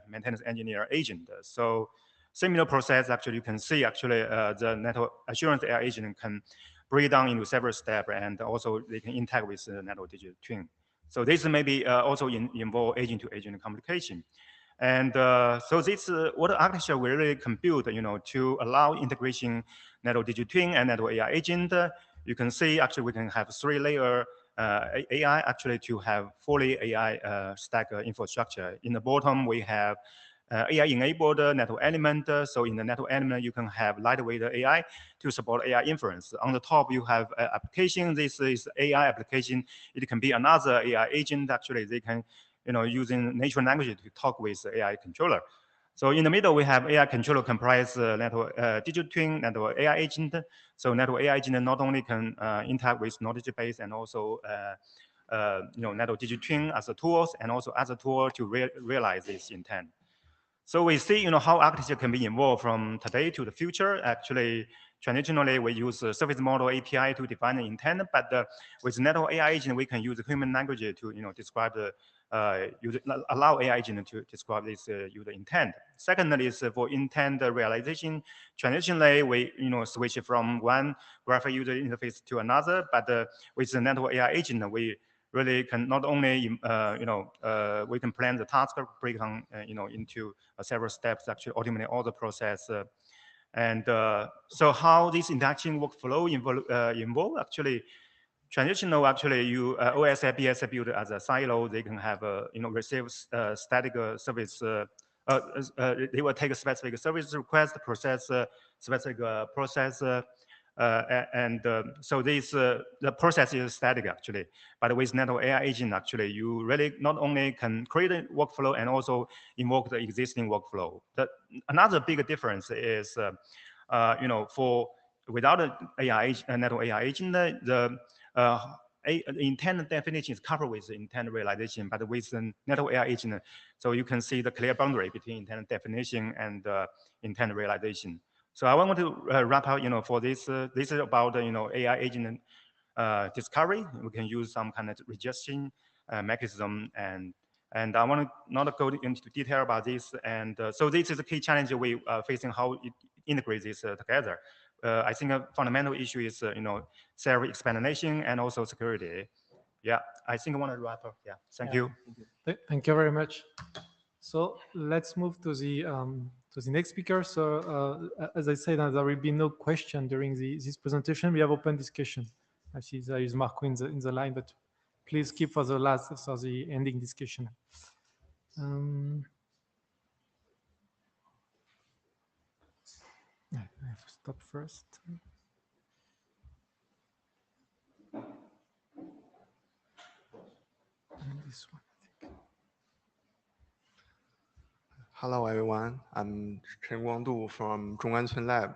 [SPEAKER 13] maintenance engineer agent. So similar process. Actually, you can see actually the network assurance AI agent can break down into several steps, and also they can interact with the network digital twin. So this may be also involve agent-to-agent communication. And so this what architecture we really can build, to allow integration network digital twin and network AI agent. You can see actually we can have 3-layer AI actually to have fully AI stack infrastructure. In the bottom we have AI-enabled network element. So in the network element, you can have lightweight AI to support AI inference. On the top, you have application. This is AI application. It can be another AI agent. Actually, they can, using natural language to talk with AI controller. So in the middle, we have AI controller comprise network digital twin network AI agent. So network AI agent not only can interact with knowledge base and also network digital twin as a tools and also as a tool to realize this intent. So we see, how architecture can be evolved from today to the future. Actually, traditionally, we use a service model API to define the intent, but with network AI agent, we can use human language to, describe the allow AI agent to describe this user intent. Secondly, is for intent realization. Traditionally, we, switch from one graphic user interface to another, but with the network AI agent, we really can not only, we can plan the task breakdown, into several steps, actually automate all the process. So how this interaction workflow involve actually, traditional actually you OS APS built as a silo, they can have receive static service. They will take a specific service request, process specific process. So this the process is static actually, but with network AI agent actually you really not only can create a workflow and also invoke the existing workflow. Another big difference is for without an AI network AI agent, the intent definition is covered with the intent realization, but with the network AI agent, so you can see the clear boundary between intent definition and intent realization. So I want to wrap up, for this. This is about AI agent discovery. We can use some kind of rejection mechanism, and I want to not go into detail about this. And so this is a key challenge we are facing, how it integrates this together. I think a fundamental issue is self-explanation and also security. Yeah, I think I want to wrap up. Yeah, thank you.
[SPEAKER 1] Thank you very much. So let's move to the next speaker. So as I said, there will be no question during this presentation. We have open discussion. I see there is Marco in the line, but please keep for the last, for the ending discussion. I have to stop first. And this one.
[SPEAKER 14] Hello, everyone. I'm Chen Guangdu from Zhongguancun Lab.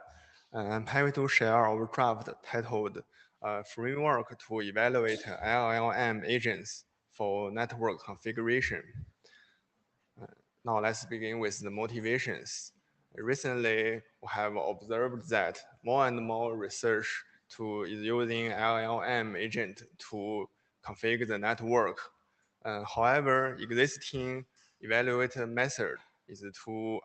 [SPEAKER 14] I'm happy to share our draft titled Framework to Evaluate LLM Agents for Network Configuration. Now let's begin with the motivations. Recently, we have observed that more and more research is using LLM agent to configure the network. However, existing evaluator method is too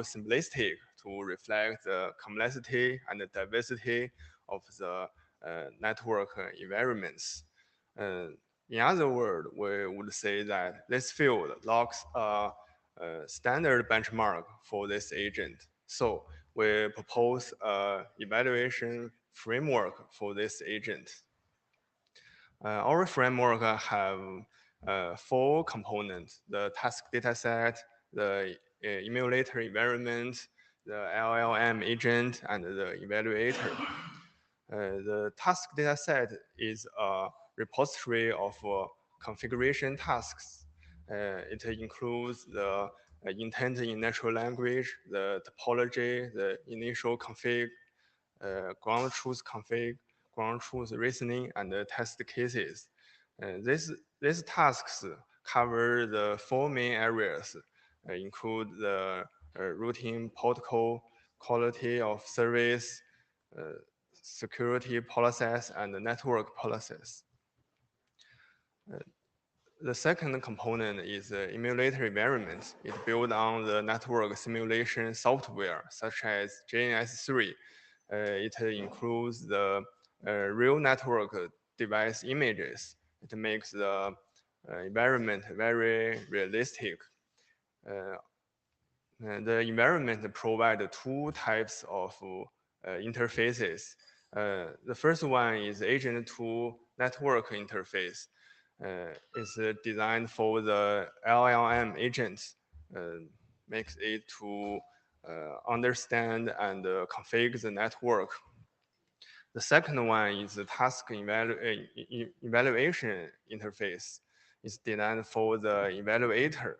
[SPEAKER 14] simplistic to reflect the complexity and the diversity of the network environments. In other words, we would say that this field lacks a standard benchmark for this agent. So we propose an evaluation framework for this agent. Our framework have 4 components: the task dataset, the emulator environment, the LLM agent, and the evaluator. The task dataset is a repository of configuration tasks. It includes the intent in natural language, the topology, the initial config, ground truth config, ground truth reasoning, and the test cases. These tasks cover the 4 main areas, include the routing protocol, quality of service, security policies, and the network policies. The second component is the emulator environment. It builds on the network simulation software, such as JNS3. It includes the real network device images. It makes the environment very realistic. the environment provide two types of interfaces. The first one is agent to network interface. It's designed for the LLM agents, makes it to understand and configure the network. The second one is the task evaluation interface. It's designed for the evaluator.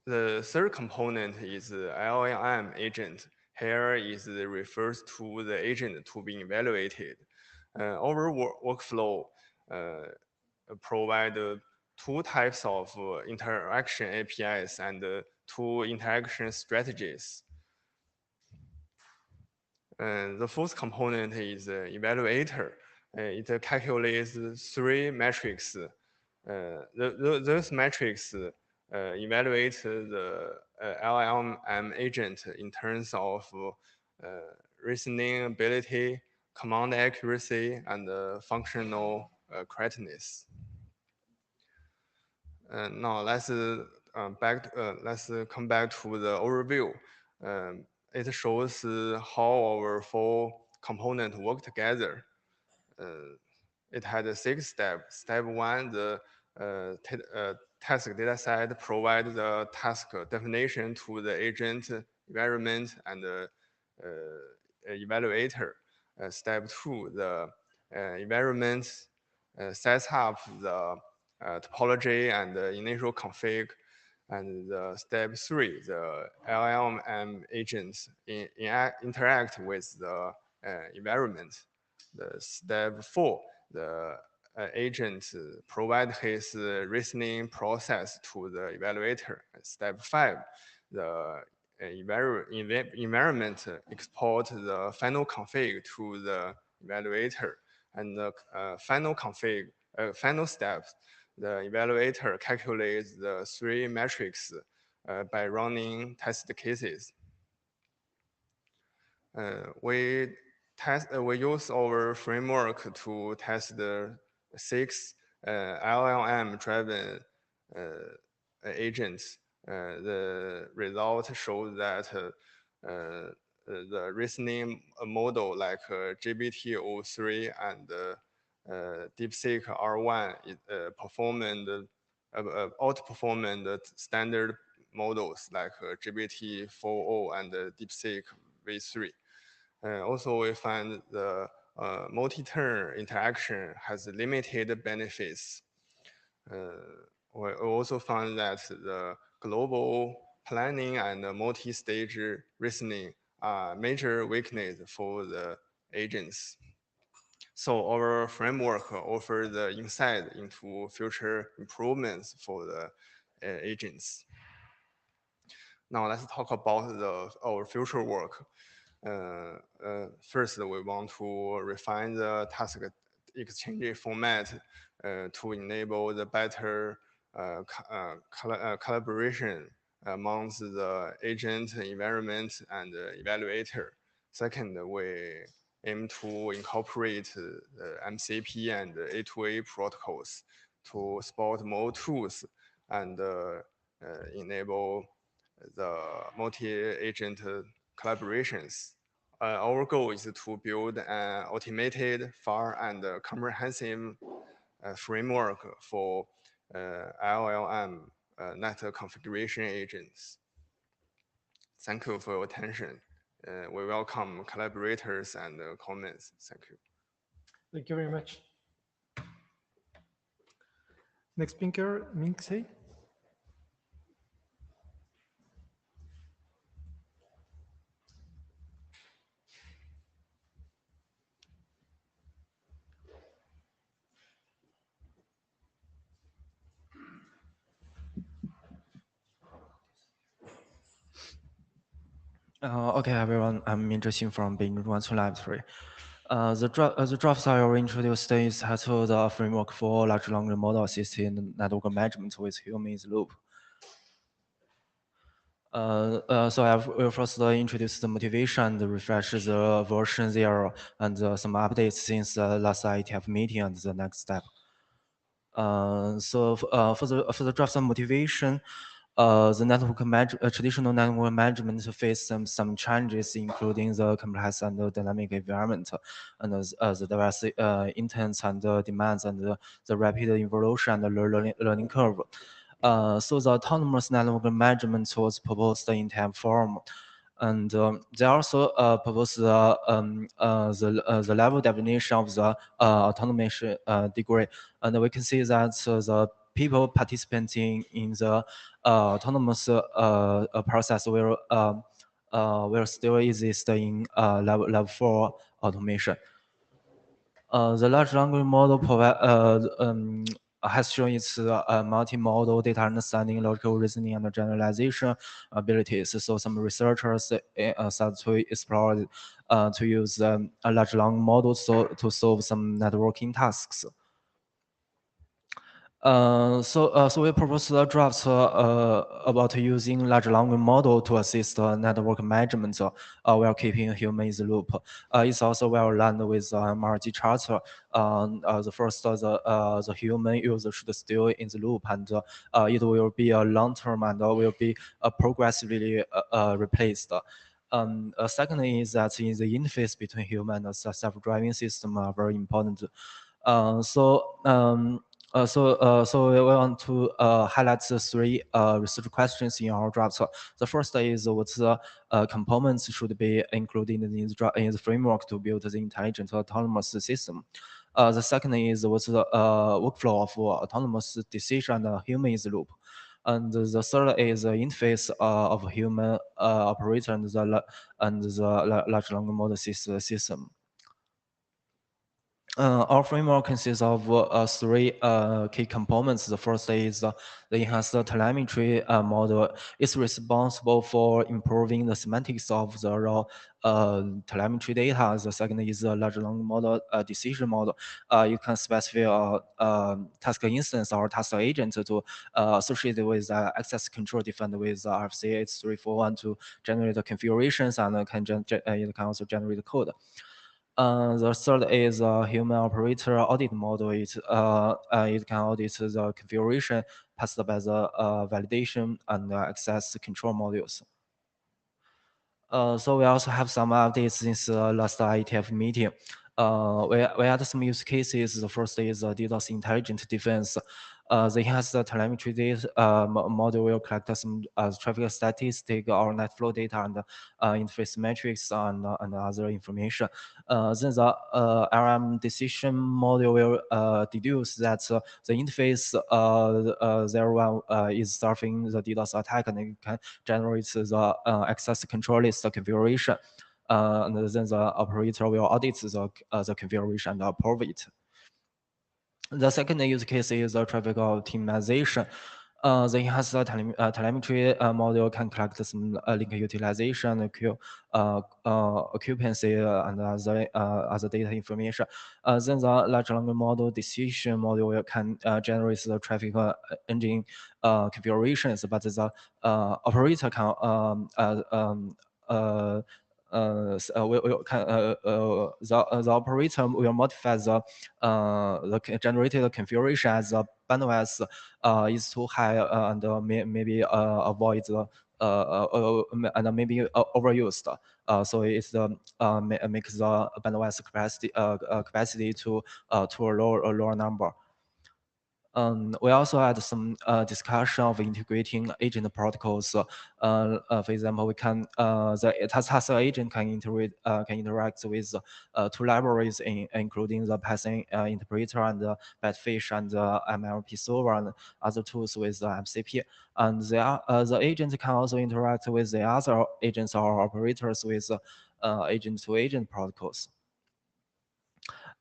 [SPEAKER 14] The third component is the LLM agent. Here is refers to the agent to be evaluated. Our workflow provide two types of interaction APIs and two interaction strategies. The fourth component is the evaluator. It calculates three metrics. Those metrics evaluate the LLM agent in terms of reasoning ability, command accuracy, and functional correctness. Now let's come back to the overview. It shows how our four components work together. It had 6 steps. Step 1, the task dataset provides the task definition to the agent, environment, and evaluator. Step 2, the environment sets up the topology and the initial config. And step 3, the LLM agents interact with the environment. Step 4, the agent provide his reasoning process to the evaluator. Step 5, the environment export the final config to the evaluator. And the final steps, the evaluator calculates the 3 metrics by running test cases. We use our framework to test the 6 LLM-driven agents. The result shows that the reasoning model like GPT-03 and DeepSeek R1 outperforming the standard models like GPT-4o and DeepSeek V3. Also, we find the multi-turn interaction has limited benefits. We also found that the global planning and multi-stage reasoning are major weakness for the agents. So our framework offers the insight into future improvements for the agents. Now let's talk about our future work. First, we want to refine the task exchange format to enable the better collaboration amongst the agent, environment, and evaluator. Second, we aim to incorporate MCP and A2A protocols to support more tools and enable the multi-agent collaborations. Our goal is to build an automated, far and comprehensive framework for LLM network configuration agents. Thank you for your attention. We welcome collaborators and comments. Thank you.
[SPEAKER 1] Thank you very much. Next speaker, Minxie.
[SPEAKER 15] Okay, everyone. I'm interested from Beijing Zhongguancun Laboratory. The draft I will introduce is titled the framework for large language model assisted network management with humans loop. So I will first introduce the motivation and refresh the version there and some updates since the last IETF meeting and the next step. For the draft motivation, the traditional network management face some challenges, including the complex and the dynamic environment, and the diverse intents and demands, and the rapid evolution and the learning curve. So the autonomous network management was proposed in TAM form. And they also propose the level definition of the autonomous degree. And we can see that the people participating in the autonomous process will still exist in level 4 automation. The large language model has shown its multimodal data understanding, logical reasoning, and generalization abilities. So some researchers start to explore to use a large language model to solve some networking tasks. So we proposed a draft about using large language model to assist network management while keeping a human in the loop. It's also well aligned with NMRG charter. The first, the human user should stay in the loop, and it will be a long term and will be progressively replaced. Secondly, is that in the interface between human and self-driving system are very important. So we want to highlight the three research questions in our draft. So the first is what the components should be included in the framework to build the intelligent autonomous system. The second is what's the workflow of autonomous decision and human in the loop. And the third is the interface of human operator and the large language model system. Our framework consists of three key components. The first is the enhanced telemetry model. It's responsible for improving the semantics of the raw telemetry data. The second is the large language model decision model. You can specify a task instance or task agent to associate with access control defined with RFC 8341 to generate the configurations, and it can also generate the code. The third is a human operator audit model. It can audit the configuration passed by the validation and access control modules. So we also have some updates since the last IETF meeting. We had some use cases. The first is DDoS intelligent defense. The enhanced telemetry data model will collect some traffic statistic or net flow data and interface metrics and other information. Then the LM decision model will deduce that the interface 01 is serving the DDoS attack, and it can generate the access control list configuration. And then the operator will audit the configuration and approve it. The second use case is traffic optimization. The enhanced telemetry model can collect some link utilization, occupancy, and other data information. Then the large language model decision model can generate the traffic engine configurations, but the operator can the operator will modify the generated configuration as the bandwidth is too high and maybe avoid the and maybe overused. So it's makes the bandwidth capacity to a lower number. We also had some discussion of integrating agent protocols. For example, we can the task agent can interact with two libraries, including the Python interpreter and the Batfish and the MLP solver and other tools with MCP. And the agent can also interact with the other agents or operators with agent-to-agent protocols.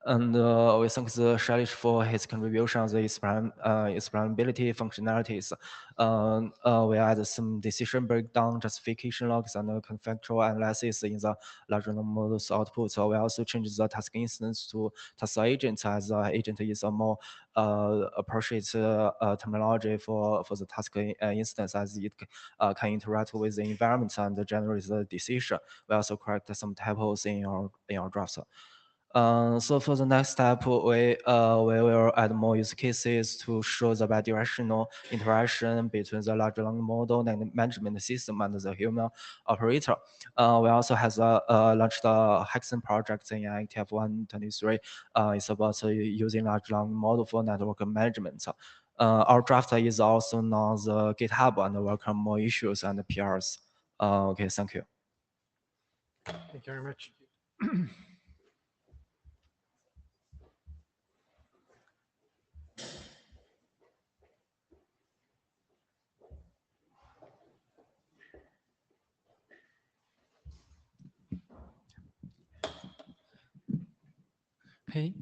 [SPEAKER 15] And we thank the Shalish for his contribution on the explainability functionalities. We added some decision breakdown, justification logs, and contextual analysis in the large language model's output. So we also changed the task instance to task agent, as agent is a more appropriate terminology for the task instance, as it can interact with the environment and generate the decision. We also correct some typos in our drafts. So for the next step, we will add more use cases to show the bidirectional interaction between the large language model and the management system and the human operator. We also have launched the Hexen project in IETF 123. It's about using large language model for network management. Our draft is also on the GitHub and welcome more issues and PRs. Okay, thank you.
[SPEAKER 1] Thank you very much.
[SPEAKER 16] Hey.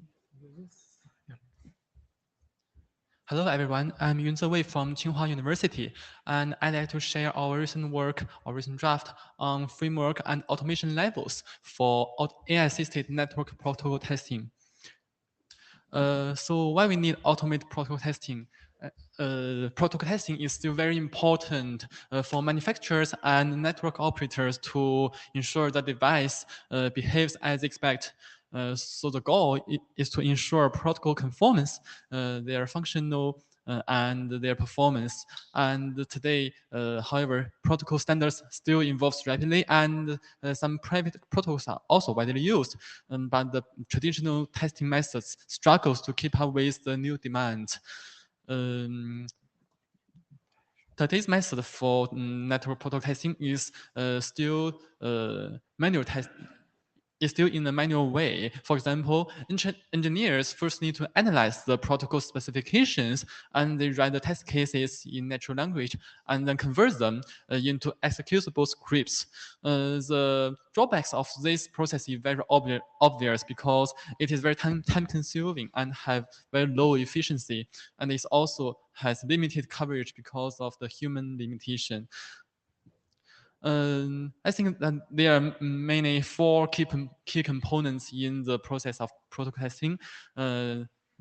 [SPEAKER 16] Hello, everyone. I'm Yunze Wei from Tsinghua University, and I'd like to share our recent work, our recent draft on framework and automation levels for AI-assisted network protocol testing. So why we need automated protocol testing? Protocol testing is still very important for manufacturers and network operators to ensure the device behaves as expected. So the goal is to ensure protocol conformance, their functional and their performance. And today, however, protocol standards still evolves rapidly, and some private protocols are also widely used. But the traditional testing methods struggles to keep up with the new demands. Today's method for network protocol testing is still manual test. Is still in a manual way. For example, engineers first need to analyze the protocol specifications, and they write the test cases in natural language and then convert them into executable scripts. The drawbacks of this process is very obvious because it is very time-consuming and have very low efficiency, and it also has limited coverage because of the human limitation. I think that there are mainly four key components in the process of protocol testing.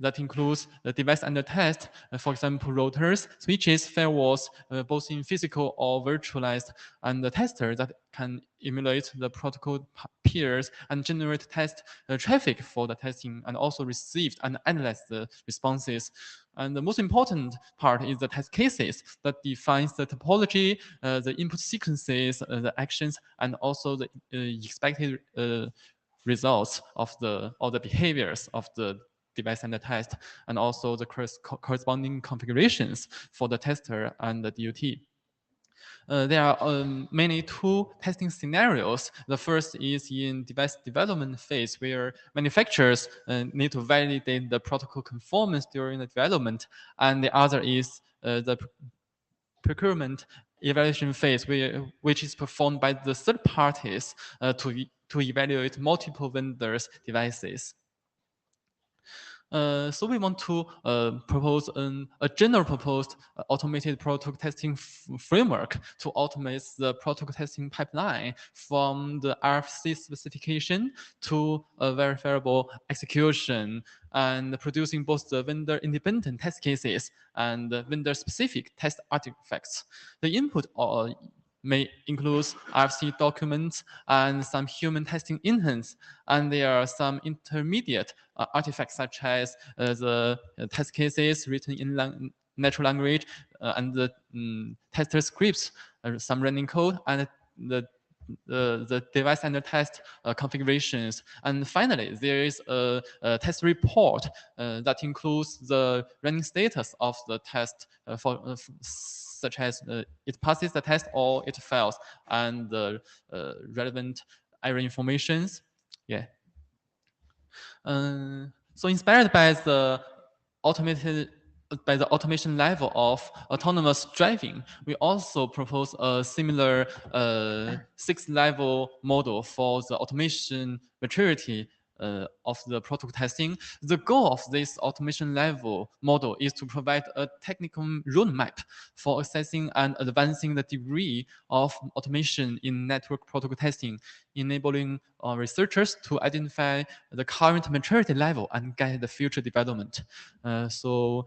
[SPEAKER 16] That includes the device under test, for example, routers, switches, firewalls, both in physical or virtualized, and the tester that can emulate the protocol peers and generate test traffic for the testing, and also receive and analyze the responses. And the most important part is the test cases that defines the topology, the input sequences, the actions, and also the expected results of all the behaviors of the device under test, and also the corresponding configurations for the tester and the DUT. There are mainly two testing scenarios. The first is in device development phase, where manufacturers need to validate the protocol conformance during the development, and the other is the procurement evaluation phase, which is performed by the third parties to evaluate multiple vendors' devices. So we want to propose a general proposed automated protocol testing framework to automate the protocol testing pipeline from the RFC specification to a verifiable execution, and producing both the vendor-independent test cases and vendor-specific test artifacts. The input may include RFC documents and some human testing intents, and there are some intermediate artifacts such as the test cases written in natural language and the tester scripts, some running code, and the device under test configurations. And finally, there is a test report that includes the running status of the test such as it passes the test or it fails, and the relevant error informations. Yeah. So inspired by the automation level of autonomous driving, we also propose a similar 6-level model for the automation maturity of the protocol testing. The goal of this automation level model is to provide a technical roadmap for assessing and advancing the degree of automation in network protocol testing, enabling researchers to identify the current maturity level and guide the future development. So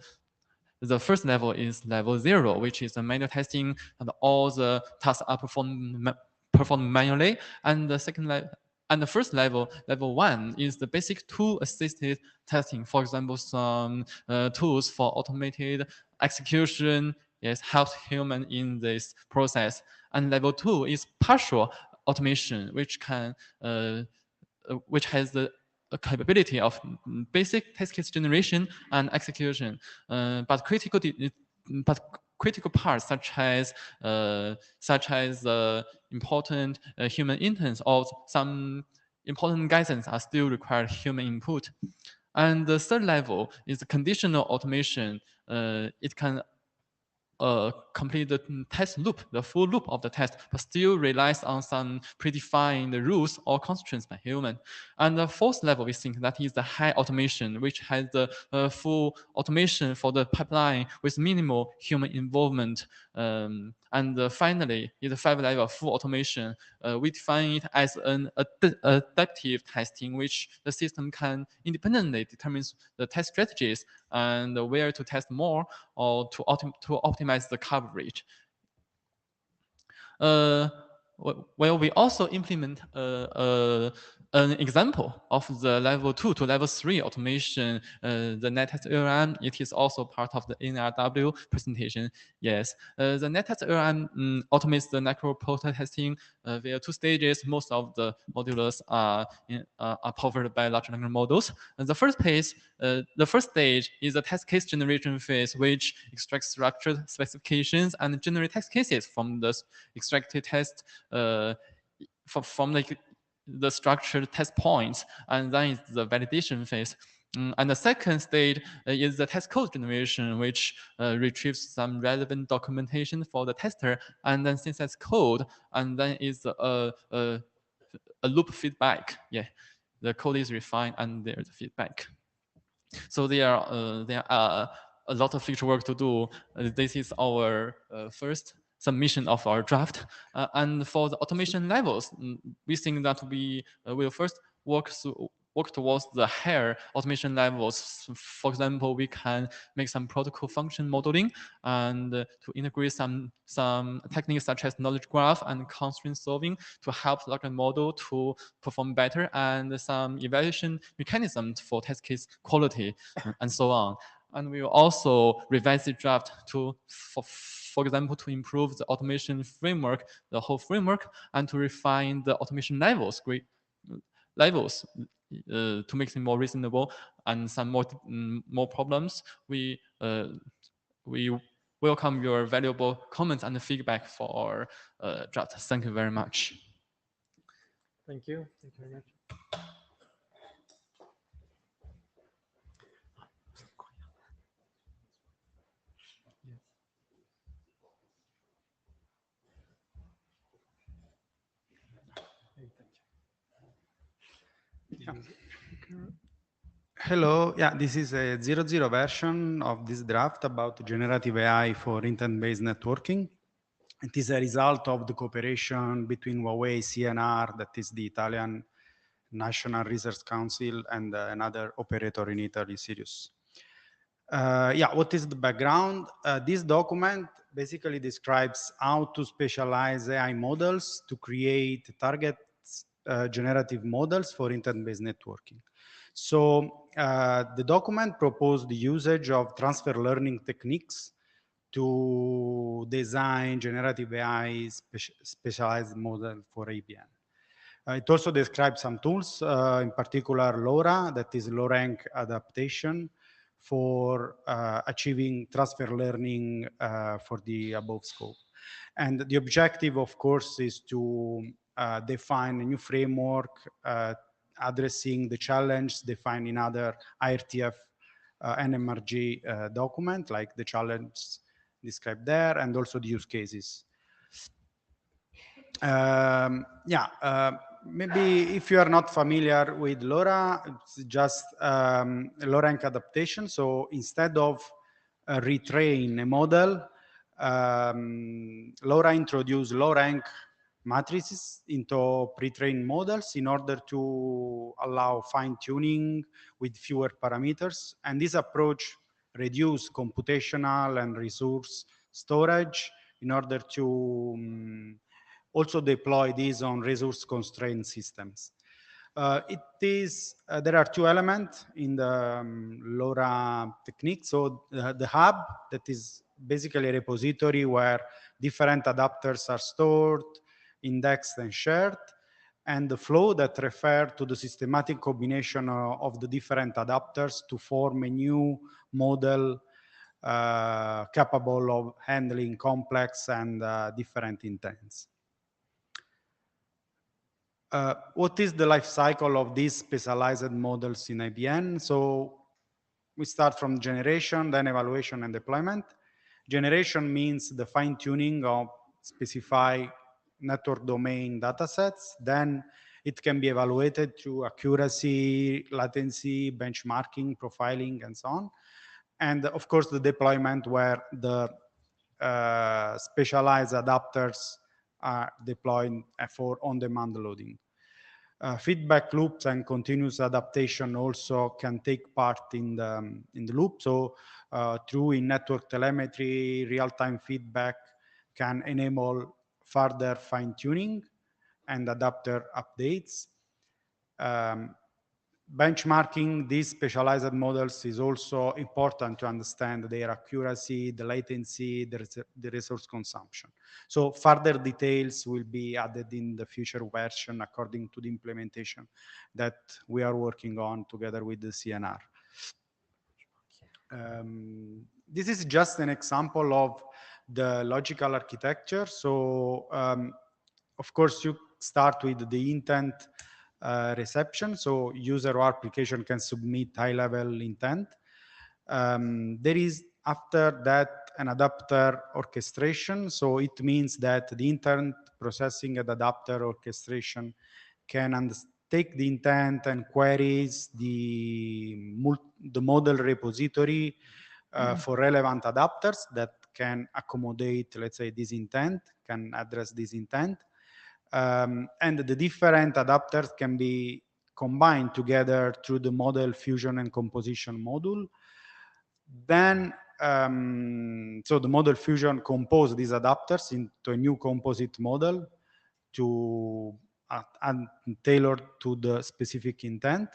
[SPEAKER 16] the first level is level 0, which is the manual testing, and all the tasks are performed manually. And the second level, and the first level, level 1, is the basic tool-assisted testing. For example, some tools for automated execution, yes, helps human in this process. And level 2 is partial automation, which has the capability of basic test case generation and execution, but critical parts such as important human intents or some important guidance are still require human input. And the third level is the conditional automation. It can complete the test loop, the full loop of the test, but still relies on some predefined rules or constraints by human. And the fourth level, we think that is the high automation, which has the full automation for the pipeline with minimal human involvement. And finally, in the 5th level of full automation, we define it as an adaptive testing, which the system can independently determine the test strategies and where to test more or to optimize the coverage. Well, we also implement an example of the level 2 to level 3 automation, the NetTest LLM. It is also part of the NRW presentation. Yes, the NetTest LLM automates the necro-proto testing via 2 stages. Most of the modules are powered by large language models. And the first stage is the test case generation phase, which extracts structured specifications and generate test cases from the extracted test from the structured test points, and then is the validation phase. And the second stage is the test code generation, which retrieves some relevant documentation for the tester, and then synthesize code, and then is a loop feedback. Yeah, the code is refined, and there's feedback. So there are a lot of future work to do. This is our first submission of our draft. And for the automation levels, we think that we will first work towards the higher automation levels. For example, we can make some protocol function modeling and to integrate some techniques such as knowledge graph and constraint solving to help the large model to perform better, and some evaluation mechanisms for test case quality and so on. And we will also revise the draft for example, to improve the automation framework, the whole framework, and to refine the automation levels to make them more reasonable, and some more problems. We welcome your valuable comments and feedback for our draft. Thank you very much.
[SPEAKER 1] Thank you. Thank you very much.
[SPEAKER 17] Hello, yeah, this is a 0.0 version of this draft about generative AI for intent-based networking. It is a result of the cooperation between Huawei, CNR, that is the Italian National Research Council, and another operator in Italy, Sirius. Yeah, what is the background? This document basically describes how to specialize AI models to create target generative models for intent-based networking. So the document proposed the usage of transfer learning techniques to design generative AI specialized model for ABN. It also describes some tools, in particular LoRA, that is low rank adaptation for achieving transfer learning for the above scope. And the objective, of course, is to define a new framework addressing the challenge defined in other IETF NMRG document, like the challenge described there, and also the use cases. Maybe if you are not familiar with LoRA, it's just low rank adaptation. So instead of retrain a model, LoRA introduced low rank matrices into pre-trained models in order to allow fine-tuning with fewer parameters. And this approach reduces computational and resource storage in order to also deploy these on resource-constrained systems. It is there are two elements in the LoRa technique. So the hub, that is basically a repository where different adapters are stored, indexed, and shared, and the flow that refer to the systematic combination of the different adapters to form a new model capable of handling complex and different intents. What is the life cycle of these specialized models in IBN? So we start from generation, then evaluation and deployment. Generation means the fine-tuning of specified network domain datasets. Then it can be evaluated through accuracy, latency, benchmarking, profiling, and so on. And of course, the deployment where the specialized adapters are deployed for on-demand loading. Feedback loops and continuous adaptation also can take part in the loop. So through in-network telemetry, real-time feedback can enable further fine-tuning and adapter updates. Benchmarking these specialized models is also important to understand their accuracy, the latency, the resource consumption. So further details will be added in the future version according to the implementation that we are working on together with the CNR. This is just an example of the logical architecture. So of course you start with the intent reception. So user or application can submit high-level intent. There is after that an adapter orchestration. So it means that the intent processing and adapter orchestration can take the intent and queries the model repository for relevant adapters that can accommodate, let's say, this intent, can address this intent. And the different adapters can be combined together through the model fusion and composition module. Then, so the model fusion compose these adapters into a new composite model to and tailored to the specific intent.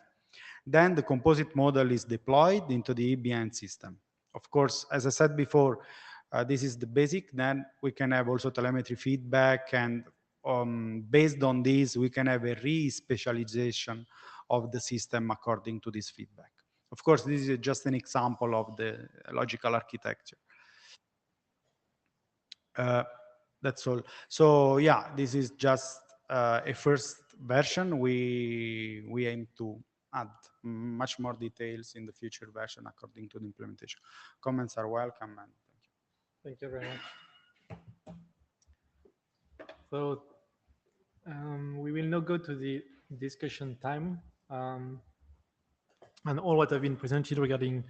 [SPEAKER 17] Then the composite model is deployed into the EBN system. Of course, as I said before, this is the basic. Then we can have also telemetry feedback, and based on this, we can have a re-specialization of the system according to this feedback. Of course, this is just an example of the logical architecture. That's all. So yeah, this is just a first version. We aim to add much more details in the future version according to the implementation. Comments are welcome, and
[SPEAKER 1] thank you very much. So we will now go to the discussion time, and all what have been presented regarding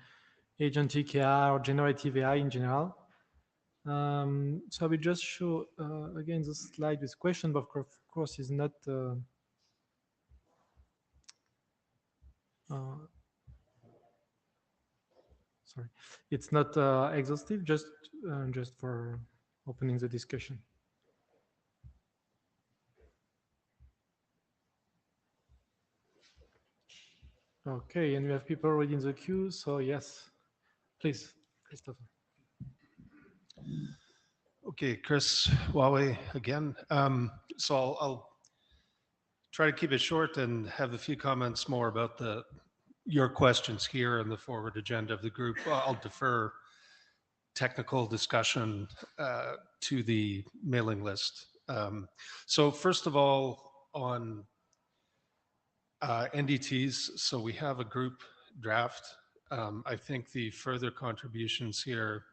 [SPEAKER 1] agentic AI or generative AI in general. So I will just show again the slide with question, but of course is not sorry, it's not exhaustive, just for opening the discussion. Okay, and we have people already in the queue, so yes, please, Christopher.
[SPEAKER 5] Okay, Chris Huawei again. So I'll try to keep it short and have a few comments more about your questions here and the forward agenda of the group. I'll defer technical discussion to the mailing list. So first of all, on NDTs, so we have a group draft. I think the further contributions here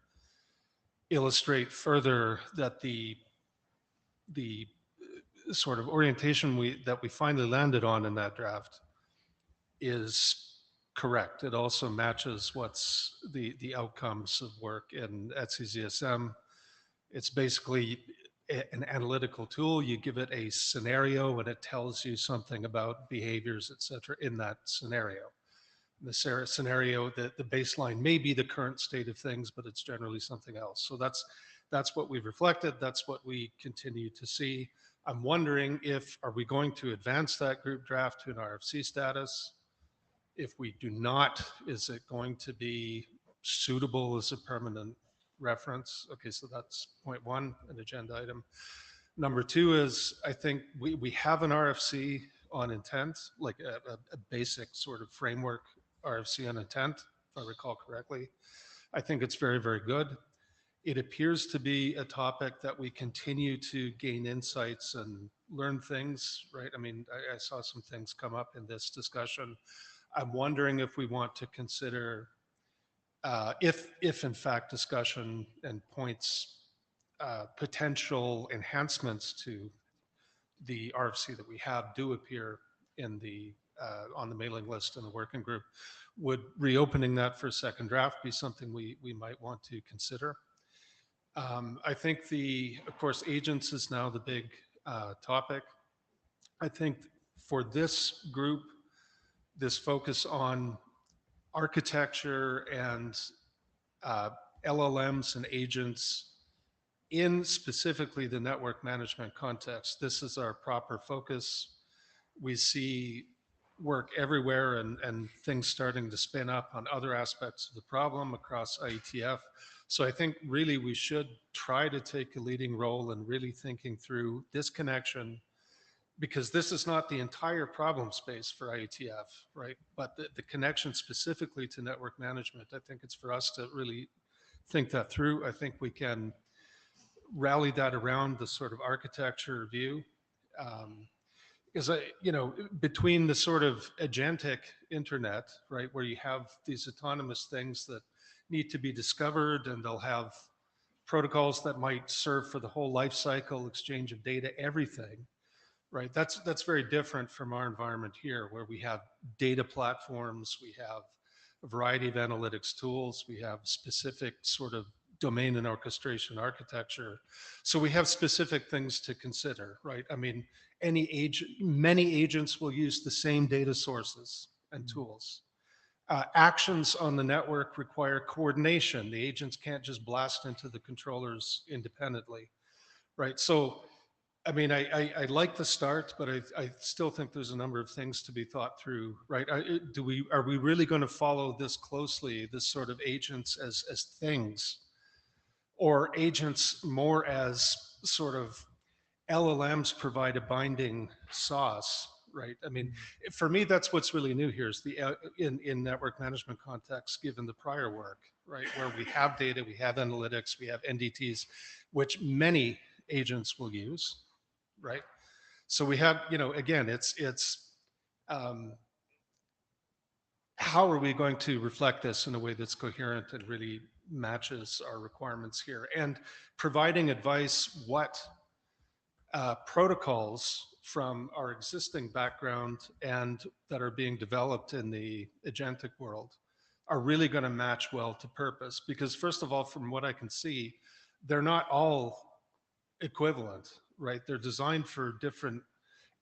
[SPEAKER 5] illustrate further that the sort of orientation that we finally landed on in that draft is correct. It also matches what's the outcomes of work in ETSI-ZSM. It's basically an analytical tool. You give it a scenario and it tells you something about behaviors, etc. in that scenario. The scenario, the baseline may be the current state of things, but it's generally something else. So that's what we've reflected. That's what we continue to see. I'm wondering are we going to advance that group draft to an RFC status? If we do not, is it going to be suitable as a permanent reference? Okay, so that's point one, an agenda item. Number two is, I think we have an RFC on intent, like a basic sort of framework RFC on intent, if I recall correctly. I think it's very, very good. It appears to be a topic that we continue to gain insights and learn things, right? I mean, I saw some things come up in this discussion. I'm wondering if we want to consider, if in fact discussion and points potential enhancements to the RFC that we have do appear in the on the mailing list in the working group. Would reopening that for a second draft be something we might want to consider? I think of course, agents is now the big topic. I think for this group, this focus on architecture and LLMs and agents in specifically the network management context, this is our proper focus. We see work everywhere and things starting to spin up on other aspects of the problem across IETF. So I think really we should try to take a leading role in really thinking through this connection, because this is not the entire problem space for IETF, right? But the connection specifically to network management, I think it's for us to really think that through. I think we can rally that around the sort of architecture view. Because between the sort of agentic internet, right, where you have these autonomous things that need to be discovered, and they'll have protocols that might serve for the whole life cycle, exchange of data, everything, right? That's very different from our environment here, where we have data platforms, we have a variety of analytics tools, we have specific sort of domain and orchestration architecture. So we have specific things to consider, right? I mean, many agents will use the same data sources and tools. Actions on the network require coordination. The agents can't just blast into the controllers independently, right? So, I mean, I like the start, but I still think there's a number of things to be thought through, right? Are we really going to follow this closely, this sort of agents as things, or agents more as sort of LLMs provide a binding sauce, right? I mean, for me, that's what's really new here is in network management context, given the prior work, right? Where we have data, we have analytics, we have NDTs, which many agents will use, right? So we have, again, it's how are we going to reflect this in a way that's coherent and really matches our requirements here, and providing advice what protocols from our existing background and that are being developed in the agentic world are really going to match well to purpose. Because first of all, from what I can see, they're not all equivalent, right? They're designed for different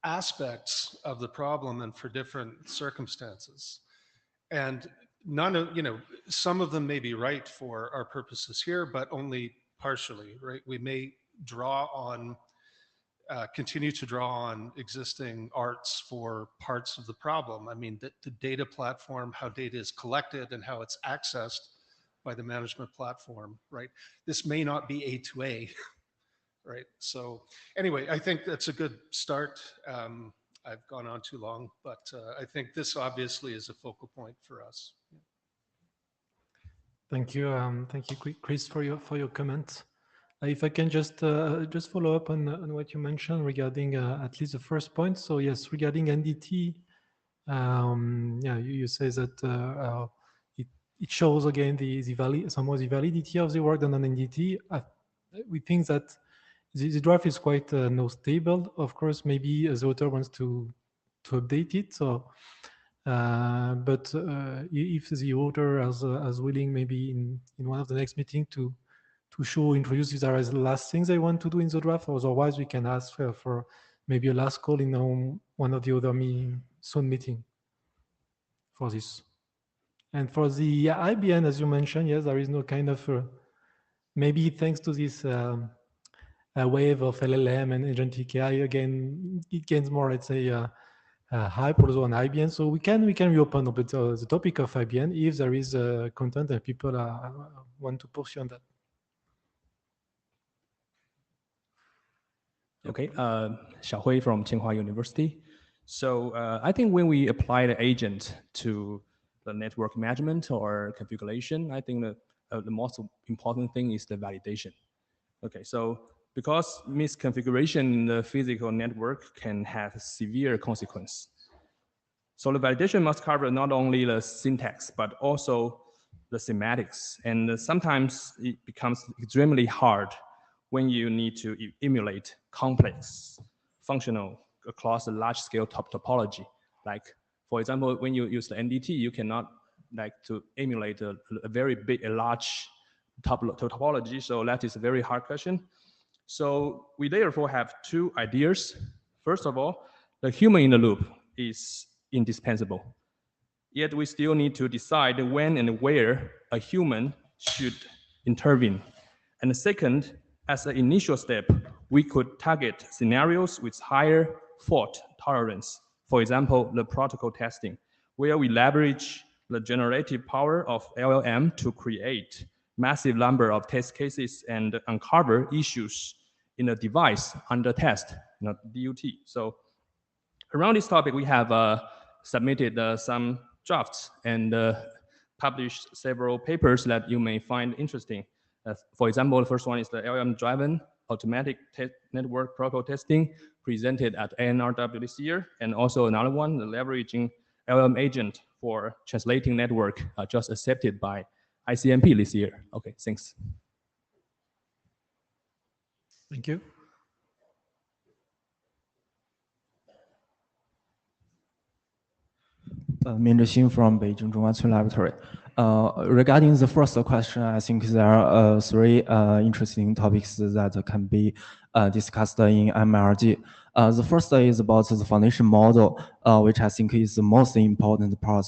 [SPEAKER 5] aspects of the problem and for different circumstances. And some of them may be right for our purposes here, but only partially, right? We may continue to draw on existing arts for parts of the problem. I mean, the data platform, how data is collected and how it's accessed by the management platform, right? This may not be A to A, right? So anyway, I think that's a good start. I've gone on too long, but I think this obviously is a focal point for us.
[SPEAKER 1] Thank you, Chris, for your comment. If I can just follow up on what you mentioned regarding at least the first point. So yes, regarding NDT, you say that it shows again somewhat the validity of the work done on NDT. We think that the draft is quite now stable. Of course, maybe the author wants to update it. So, but if the author is willing, maybe in one of the next meeting to introduce these as the last things they want to do in the draft. Otherwise, we can ask for maybe a last call in one of the other meeting for this. And for the IBN, as you mentioned, yes, there is no kind of maybe thanks to this wave of LLM and agentic AI, again, it gains more, let's say, hype also on IBM. So we can reopen a bit the topic of IBM if there is content that people want to pursue on that.
[SPEAKER 18] Okay, Xiaohui from Tsinghua University. So I think when we apply the agent to the network management or configuration, I think the most important thing is the validation. Okay, so because misconfiguration in the physical network can have severe consequence. So the validation must cover not only the syntax, but also the semantics. And sometimes it becomes extremely hard when you need to emulate complex functional across a large scale topology. Like, for example, when you use the NDT, you cannot like to emulate a very big, a large topology. So that is a very hard question. So we therefore have two ideas. First of all, the human in the loop is indispensable. Yet we still need to decide when and where a human should intervene. And the second, as an initial step, we could target scenarios with higher fault tolerance. For example, the protocol testing, where we leverage the generative power of LLM to create massive number of test cases and uncover issues in a device under test, DUT. So around this topic, we have submitted some drafts and published several papers that you may find interesting. For example, the first one is the LLM-driven automatic network protocol testing presented at NRW this year, and also another one, the leveraging LLM agent for translating network, just accepted by ICMP this year. Okay, thanks.
[SPEAKER 1] Thank you.
[SPEAKER 15] Min Zhixin from Beijing Zhongguancun Laboratory. Regarding the first question, I think there are three interesting topics that can be discussed in NMRG. The first is about the foundation model, which I think is the most important part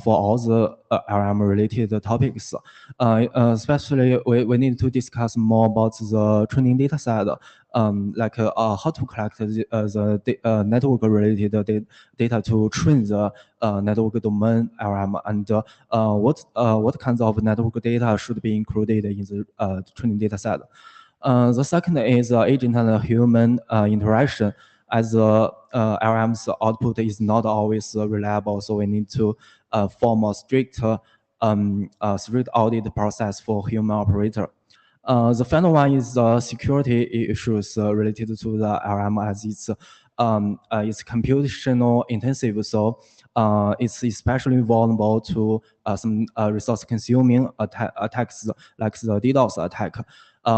[SPEAKER 15] for all the LLM-related topics. Especially, we need to discuss more about the training data set, like how to collect the network-related data to train the network domain LLM, and what kinds of network data should be included in the training data set. The second is agent and human interaction, as the LLM's output is not always reliable, so we need to form a strict audit process for human operator. The final one is security issues related to the LLM, as it's computational intensive, so it's especially vulnerable to some resource-consuming attacks like the DDoS attack,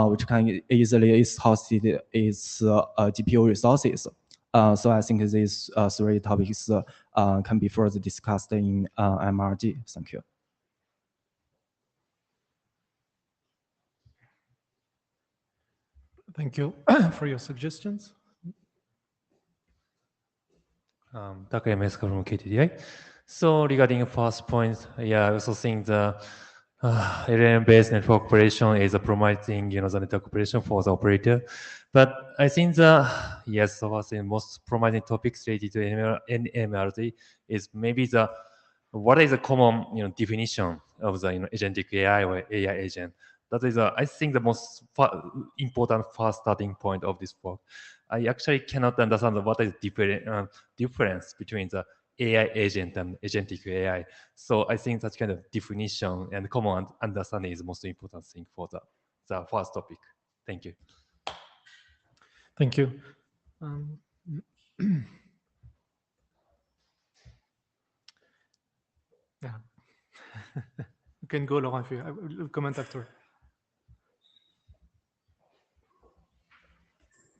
[SPEAKER 15] which can easily exhaust its GPU resources. So I think these three topics can be further discussed in NMRG. Thank you.
[SPEAKER 1] Thank you for your suggestions.
[SPEAKER 7] Takaya Mesuka from KTDI. So regarding first point, yeah, I also think the LLM-based network operation is a promising, the network operation for the operator. But I think yes, of course, the most promising topics related to NMRG is maybe what is the common, definition of the agentic AI or AI agent. That is, I think, the most important first starting point of this work. I actually cannot understand what is the difference between the AI agent and agentic AI. So I think that kind of definition and common understanding is the most important thing for the first topic. Thank you.
[SPEAKER 1] Thank you. Yeah. You can go, Laurent, if you will comment after.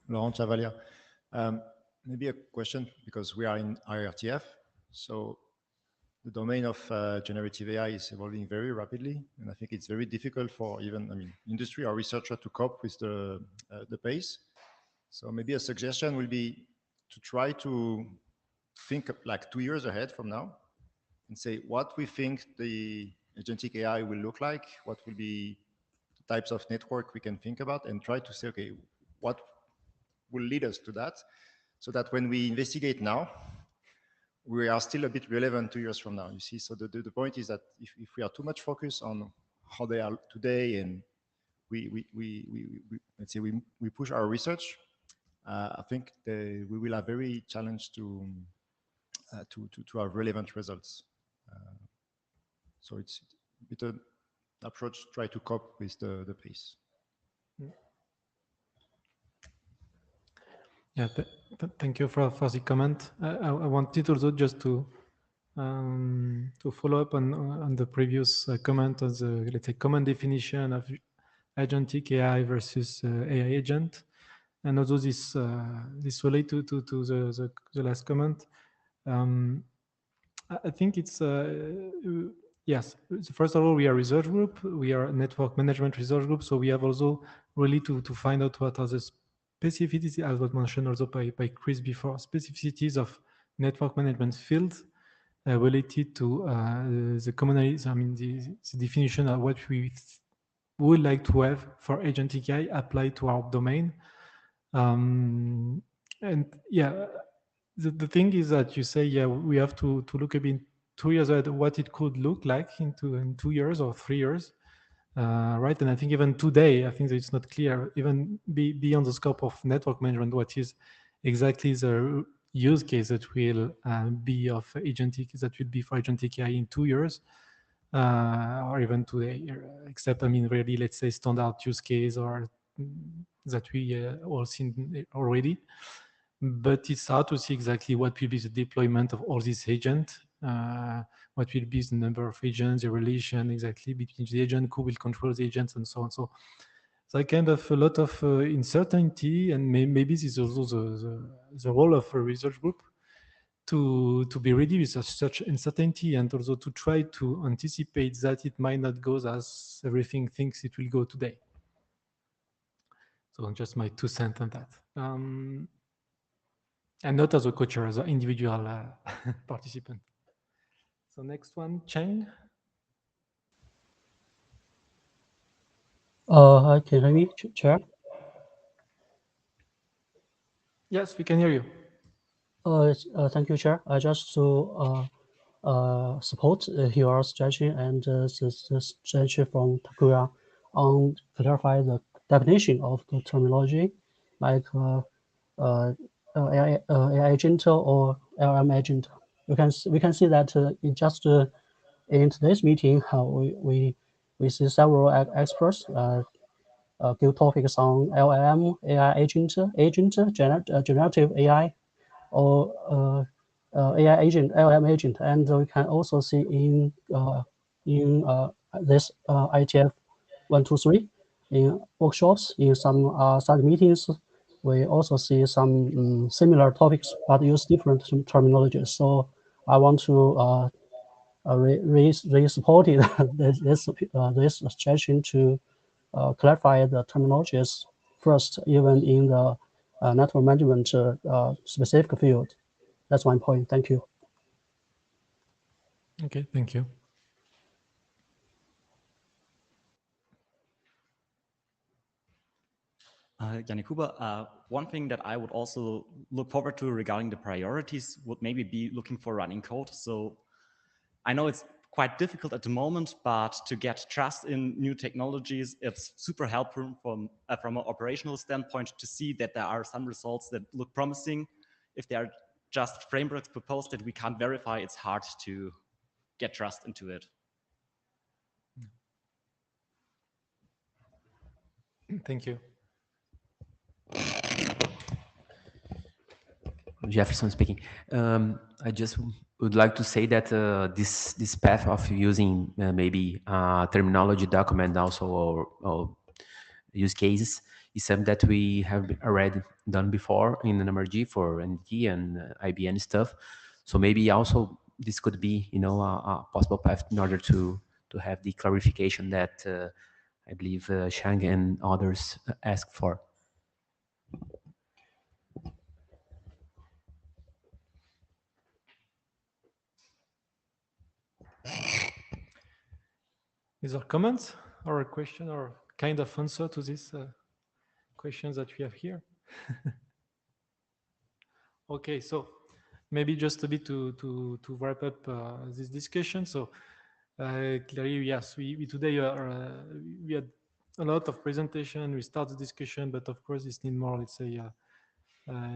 [SPEAKER 19] Laurent Chavalia. Maybe a question, because we are in IETF. So the domain of generative AI is evolving very rapidly, and I think it's very difficult for even, industry or researcher to cope with the pace. So maybe a suggestion will be to try to think like 2 years ahead from now and say what we think the agentic AI will look like, what will be types of network we can think about and try to say, okay, what will lead us to that, so that when we investigate now, we are still a bit relevant 2 years from now, you see. So the point is that if we are too much focused on how they are today, and let's say we push our research, I think we will have very challenged to have relevant results. So it's a bit an approach to try to cope with the pace.
[SPEAKER 1] Yeah, thank you for the comment. I wanted also just to follow up on the previous comment on the, let's say, common definition of agentic AI versus AI agent, and also this relate to the last comment. I think it's yes. First of all, we are a research group. We are a network management research group, so we have also really to find out what are the specificities, as was mentioned also by Chris before, specificities of network management fields related to the commonalities. I mean, the definition of what we would like to have for agentic AI applied to our domain. And yeah, the thing is that you say, yeah, we have to look a bit 2 years at what it could look like in 2 years or 3 years, right? And I think even today, I think that it's not clear, even beyond the scope of network management, what is exactly the use case that will be of agentic, that will be for agentic AI in 2 years, or even today, except, I mean, really, let's say standard use case or that we all seen already. But it's hard to see exactly what will be the deployment of all these agents, what will be the number of agents, the relation exactly between the agent, who will control the agents, and so on. So kind of a lot of uncertainty, and maybe this is also the role of a research group to be ready with such uncertainty, and also to try to anticipate that it might not go as everything thinks it will go today. So just my 2 cents on that. And not as a coach, as an individual participant. So next one, Cheng.
[SPEAKER 20] Hi, can you hear me, Chair?
[SPEAKER 1] Yes, we can hear you.
[SPEAKER 20] Thank you, Chair. I just to support your strategy and the strategy from Takuya on clarify the definition of the terminology, like AI agent or LM agent. We can see that in just in today's meeting, we see several experts give topics on LLM, AI agent, generative AI, or AI agent, LLM agent, and we can also see in this IETF 123 in workshops, in some study meetings, we also see some similar topics but use different terminologies. So I want to re-support this suggestion to clarify the terminologies first, even in the network management specific field. That's my point. Thank you.
[SPEAKER 1] Okay, thank you.
[SPEAKER 8] Yannick Huber, one thing that I would also look forward to regarding the priorities would maybe be looking for running code. So I know it's quite difficult at the moment, but to get trust in new technologies, it's super helpful from an operational standpoint to see that there are some results that look promising. If they are just frameworks proposed that we can't verify, it's hard to get trust into it.
[SPEAKER 1] Thank you.
[SPEAKER 21] Jefferson speaking. I just would like to say that this path of using maybe terminology document also or use cases is something that we have already done before in NMRG for NT and IBN stuff. So maybe also this could be, you know, a possible path in order to have the clarification that I believe Shang and others asked for.
[SPEAKER 1] Is there comments or a question or kind of answer to these questions that we have here. Okay, so maybe just a bit to wrap up this discussion. So clearly, yes, we today we had a lot of presentation. We started the discussion, but of course, this need more, let's say,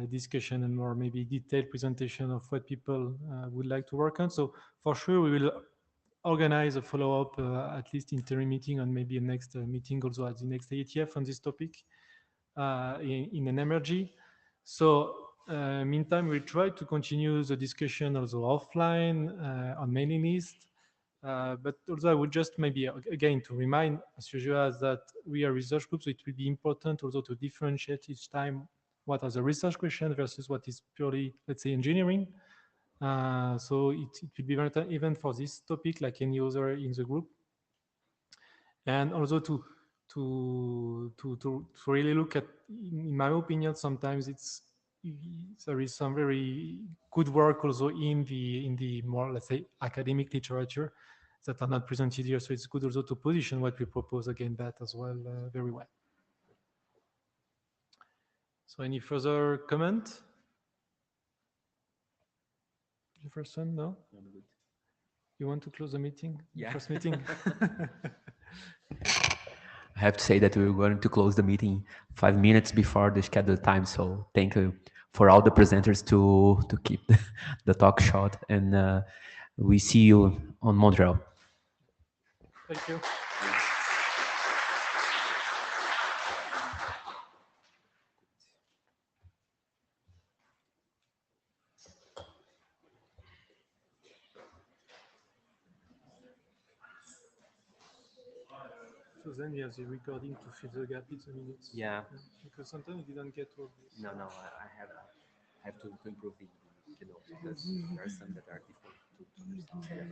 [SPEAKER 1] discussion and more maybe detailed presentation of what people would like to work on. So for sure, we will organize a follow-up, at least interim meeting, and maybe a next meeting also at the next IETF on this topic in NMRG. So meantime, we'll try to continue the discussion also offline on mailing list. But also I would just maybe again to remind as usual that we are research groups, so it will be important also to differentiate each time what are the research questions versus what is purely, let's say, engineering. So it will be very even for this topic like any other in the group. And also to really look at, in my opinion, sometimes there is some very good work also in the more, let's say, academic literature that are not presented here. So it's good also to position what we propose again that as well very well. So any further comment? Jefferson, no?
[SPEAKER 21] I'm good.
[SPEAKER 1] You want to close the meeting?
[SPEAKER 21] Yeah.
[SPEAKER 1] First meeting?
[SPEAKER 21] I have to say that we were going to close the meeting 5 minutes before the scheduled time. So thank you for all the presenters to keep the talk short. And we see you on Montreal.
[SPEAKER 1] Thank you. So then you have the recording to fill the gap in the minutes.
[SPEAKER 21] Yeah.
[SPEAKER 1] Because sometimes you didn't get all this.
[SPEAKER 21] No, I have to improve the notes because there are some that are difficult to understand.